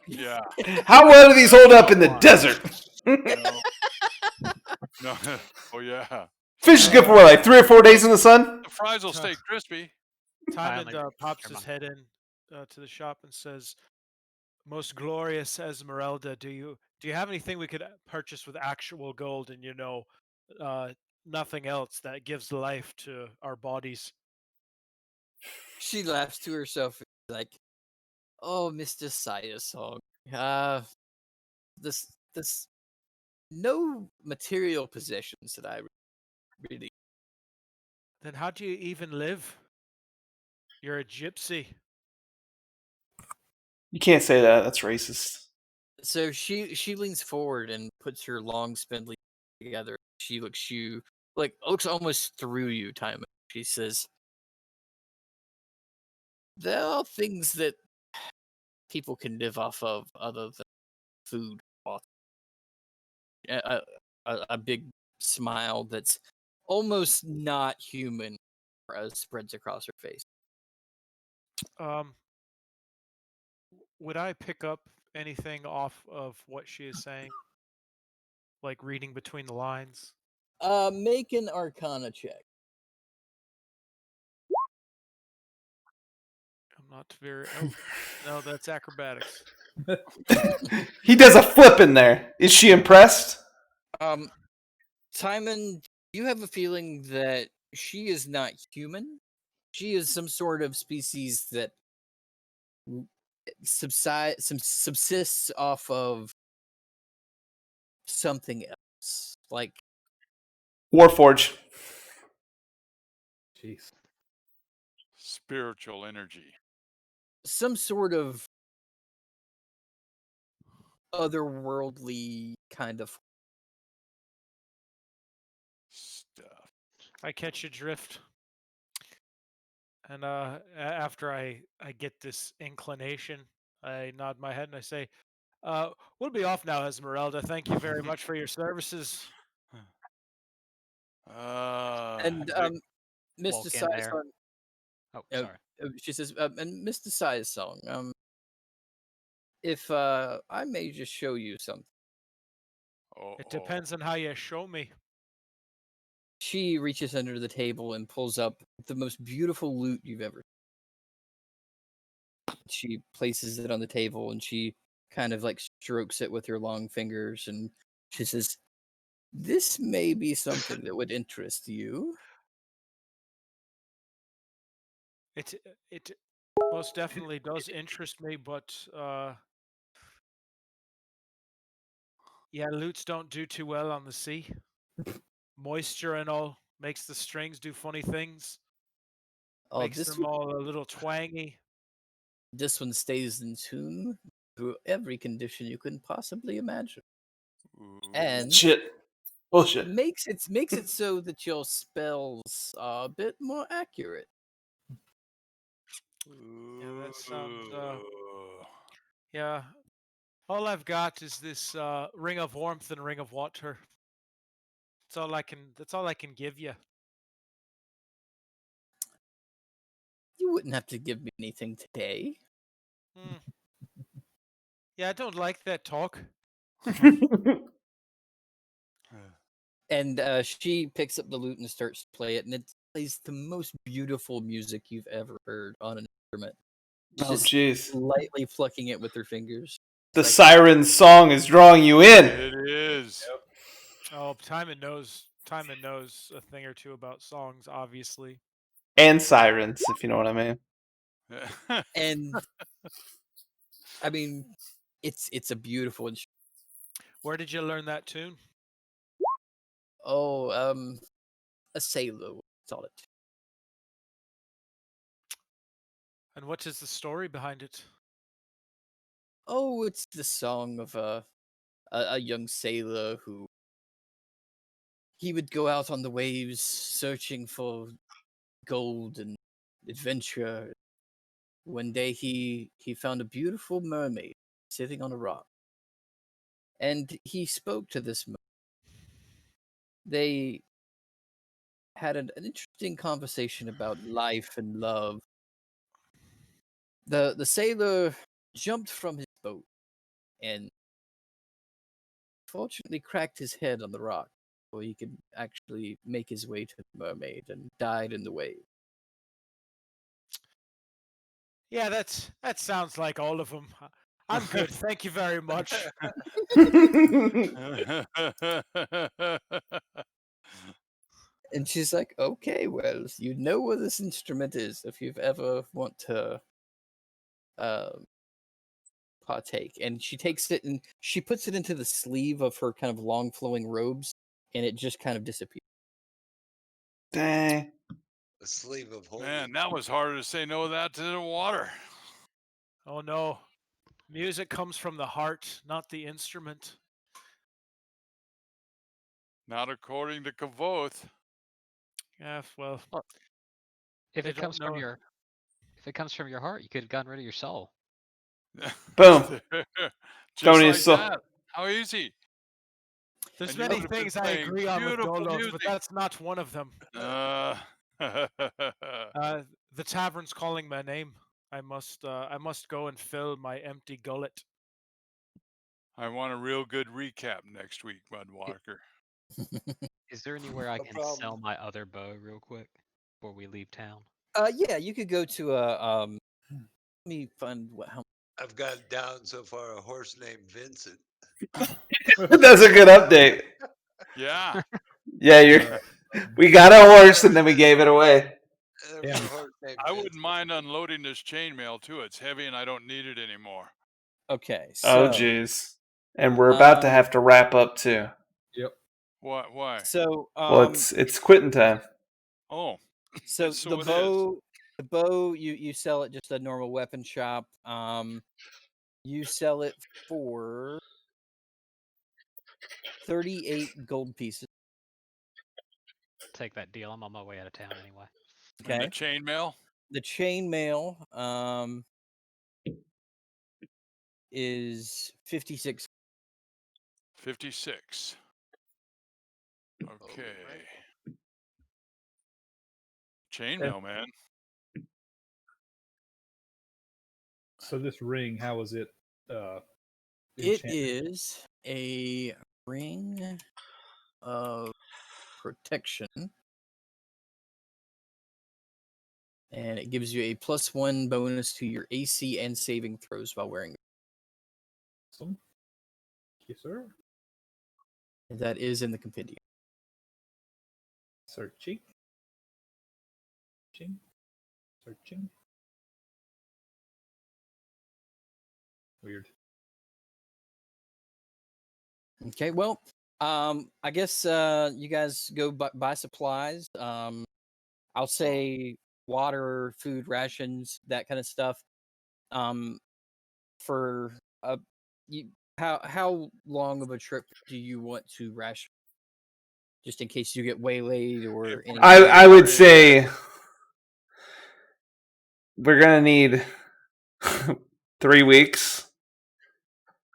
Yeah. How well do these hold up in the desert? No. No. Oh yeah. Fish is good for what, like 3 or 4 days in the sun? The fries will stay crispy. Timon only pops never his mind. head in to the shop and says, "Most glorious Esmeralda, do you have anything we could purchase with actual gold and nothing else that gives life to our bodies?" She laughs to herself like, "Oh, Mr. Saya song. This no material possessions that I really. Then how do you even live? You're a gypsy. You can't say that. That's racist. So she leans forward and puts her long spindly together. She looks looks almost through you, Timon. She says, "There are things that people can live off of other than food." A big smile that's almost not human spreads across her face. Um, would I pick up anything off of what she is saying? Like reading between the lines? Make an Arcana check. I'm not very. Oh, no, that's acrobatics. He does a flip in there. Is she impressed? Timon, you have a feeling that she is not human. She is some sort of species that subsists off of something else, like Warforge. Jeez. Spiritual energy. some sort of otherworldly kind of. Stuff. I catch your drift. And after I get this inclination, I nod my head and I say, "We'll be off now, Esmeralda. Thank you very much for your services." And Mr. Walk in there. Song, Oh, sorry. she says, and Mr. Size Song, if I may just show you something. It depends on how you show me. She reaches under the table and pulls up the most beautiful loot you've ever. She places it on the table and she kind of like strokes it with her long fingers and she says, "This may be something that would interest you." It most definitely does interest me, but yeah, loots don't do too well on the sea. Moisture and all makes the strings do funny things. Oh, Makes them all a little twangy. this one stays in tune through every condition you can possibly imagine. Ooh. And Shit. Bullshit. makes it so that your spells are a bit more accurate. Yeah, that sounds. Ooh. Yeah, all I've got is this ring of warmth and ring of water. That's all I can. That's all I can give you. You wouldn't have to give me anything today. Hmm. Yeah, I don't like that talk. And she picks up the lute and starts to play it, and it plays the most beautiful music you've ever heard on an instrument. Oh, Just jeez. lightly plucking it with her fingers. The Like, siren song is drawing you in. It is. Oh, Timon knows. Timon knows a thing or two about songs, obviously. And sirens, if you know what I mean. and I mean, it's a beautiful instrument. Where did you learn that tune? Oh, a sailor saw it. And what is the story behind it? Oh, it's the song of a young sailor who he would go out on the waves searching for gold and adventure. One day he found a beautiful mermaid sitting on a rock, and he spoke to this mermaid. They had an interesting conversation about life and love. The sailor jumped from his boat and fortunately cracked his head on the rock before he could actually make his way to the mermaid and died in the wave. Yeah, that sounds like all of them. I'm good. Thank you very much. And she's like, okay, well, you know where this instrument is if you've ever want to um partake. And she takes it and she puts it into the sleeve of her kind of long flowing robes, and it just kind of disappears. Dang. A sleeve of holy. Man, that was harder to say no to that to the water. Oh no. Music comes from the heart, not the instrument. Not according to Kavoth. Yeah, well, Well, if they it don't comes from know. your if it comes from your heart, you could have gotten rid of your soul. Boom. Just Tony like is so. that. How easy. There's And you many would have been things I playing agree on with beautiful Dolos, music. but that's not one of them. The tavern's calling my name. I must go and fill my empty gullet. I want a real good recap next week, Bud I- Walker. Is there anywhere I No can problem. sell my other bow real quick before we leave town? Yeah, you could go to a let me find what how I've got down so far a horse named Vincent. That's a good update. Yeah. Yeah, you're. We got a horse and then we gave it away. There Yeah. was a horse named I wouldn't Vincent. mind unloading this chainmail too. It's heavy and I don't need it anymore. Okay, Oh, so jeez. And we're about to have to wrap up too. Yep. What? Why? so Well, it's quitting time. Oh, so so it is. the bow you sell at just a normal weapon shop. You sell it for 38 gold pieces. Take that deal. I'm on my way out of town anyway. And the Okay. chainmail? The chainmail is 56. 56. Okay. Alright. Chainmail, man. So this ring, how is it? It Enchanted? is a ring of protection, and it gives you a +1 bonus to your AC and saving throws while wearing it. Awesome. Yes, sir. That is in the compendium. Searching. Searching. Searching. Weird. Okay, well, I guess you guys go buy supplies. I'll say water, food, rations, that kind of stuff. For you, how long of a trip do you want to ration? just in case you get waylaid or anything. I would say we're gonna need 3 weeks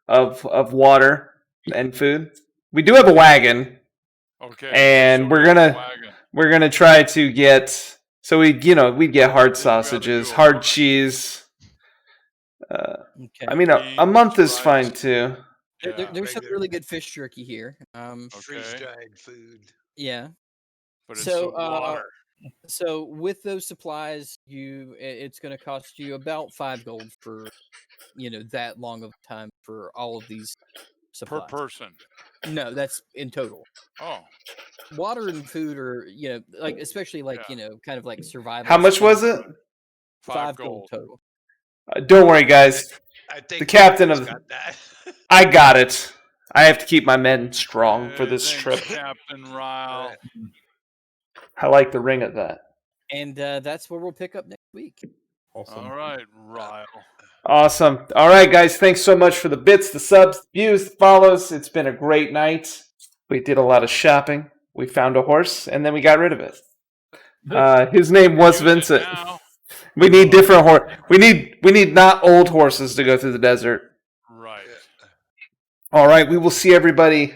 of water and food. We do have a wagon, Okay. and we're gonna try to get. So we'd get hard sausages, hard cheese. Okay. I mean, a month is fine too. There's some really good fish jerky here. Freeze-dried food. Yeah. But it's So, the water. So with those supplies, it's going to cost you about 5 gold for, that long of time for all of these Per supplies. person. No, that's in total. Oh. Water and food are, like especially like kind of like survival. How much was it? 5 gold total. Don't worry, guys. I think The captain of got that. I got it. I have to keep my men strong for this trip. Captain Ryle. I like the ring of that. And that's where we'll pick up next week. Awesome. All right, Ryle. Awesome. All right, guys. Thanks so much for the bits, the subs, the views, the follows. It's been a great night. We did a lot of shopping. We found a horse, and then we got rid of it. His name was Vincent. We need different horse. We need not old horses to go through the desert. Right. All right. We will see everybody.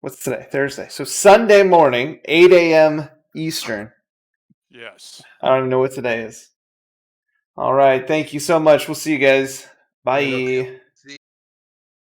What's today? Thursday. So Sunday morning, 8 a.m. Eastern. Yes. I don't even know what today is. All right. Thank you so much. We'll see you guys. Bye.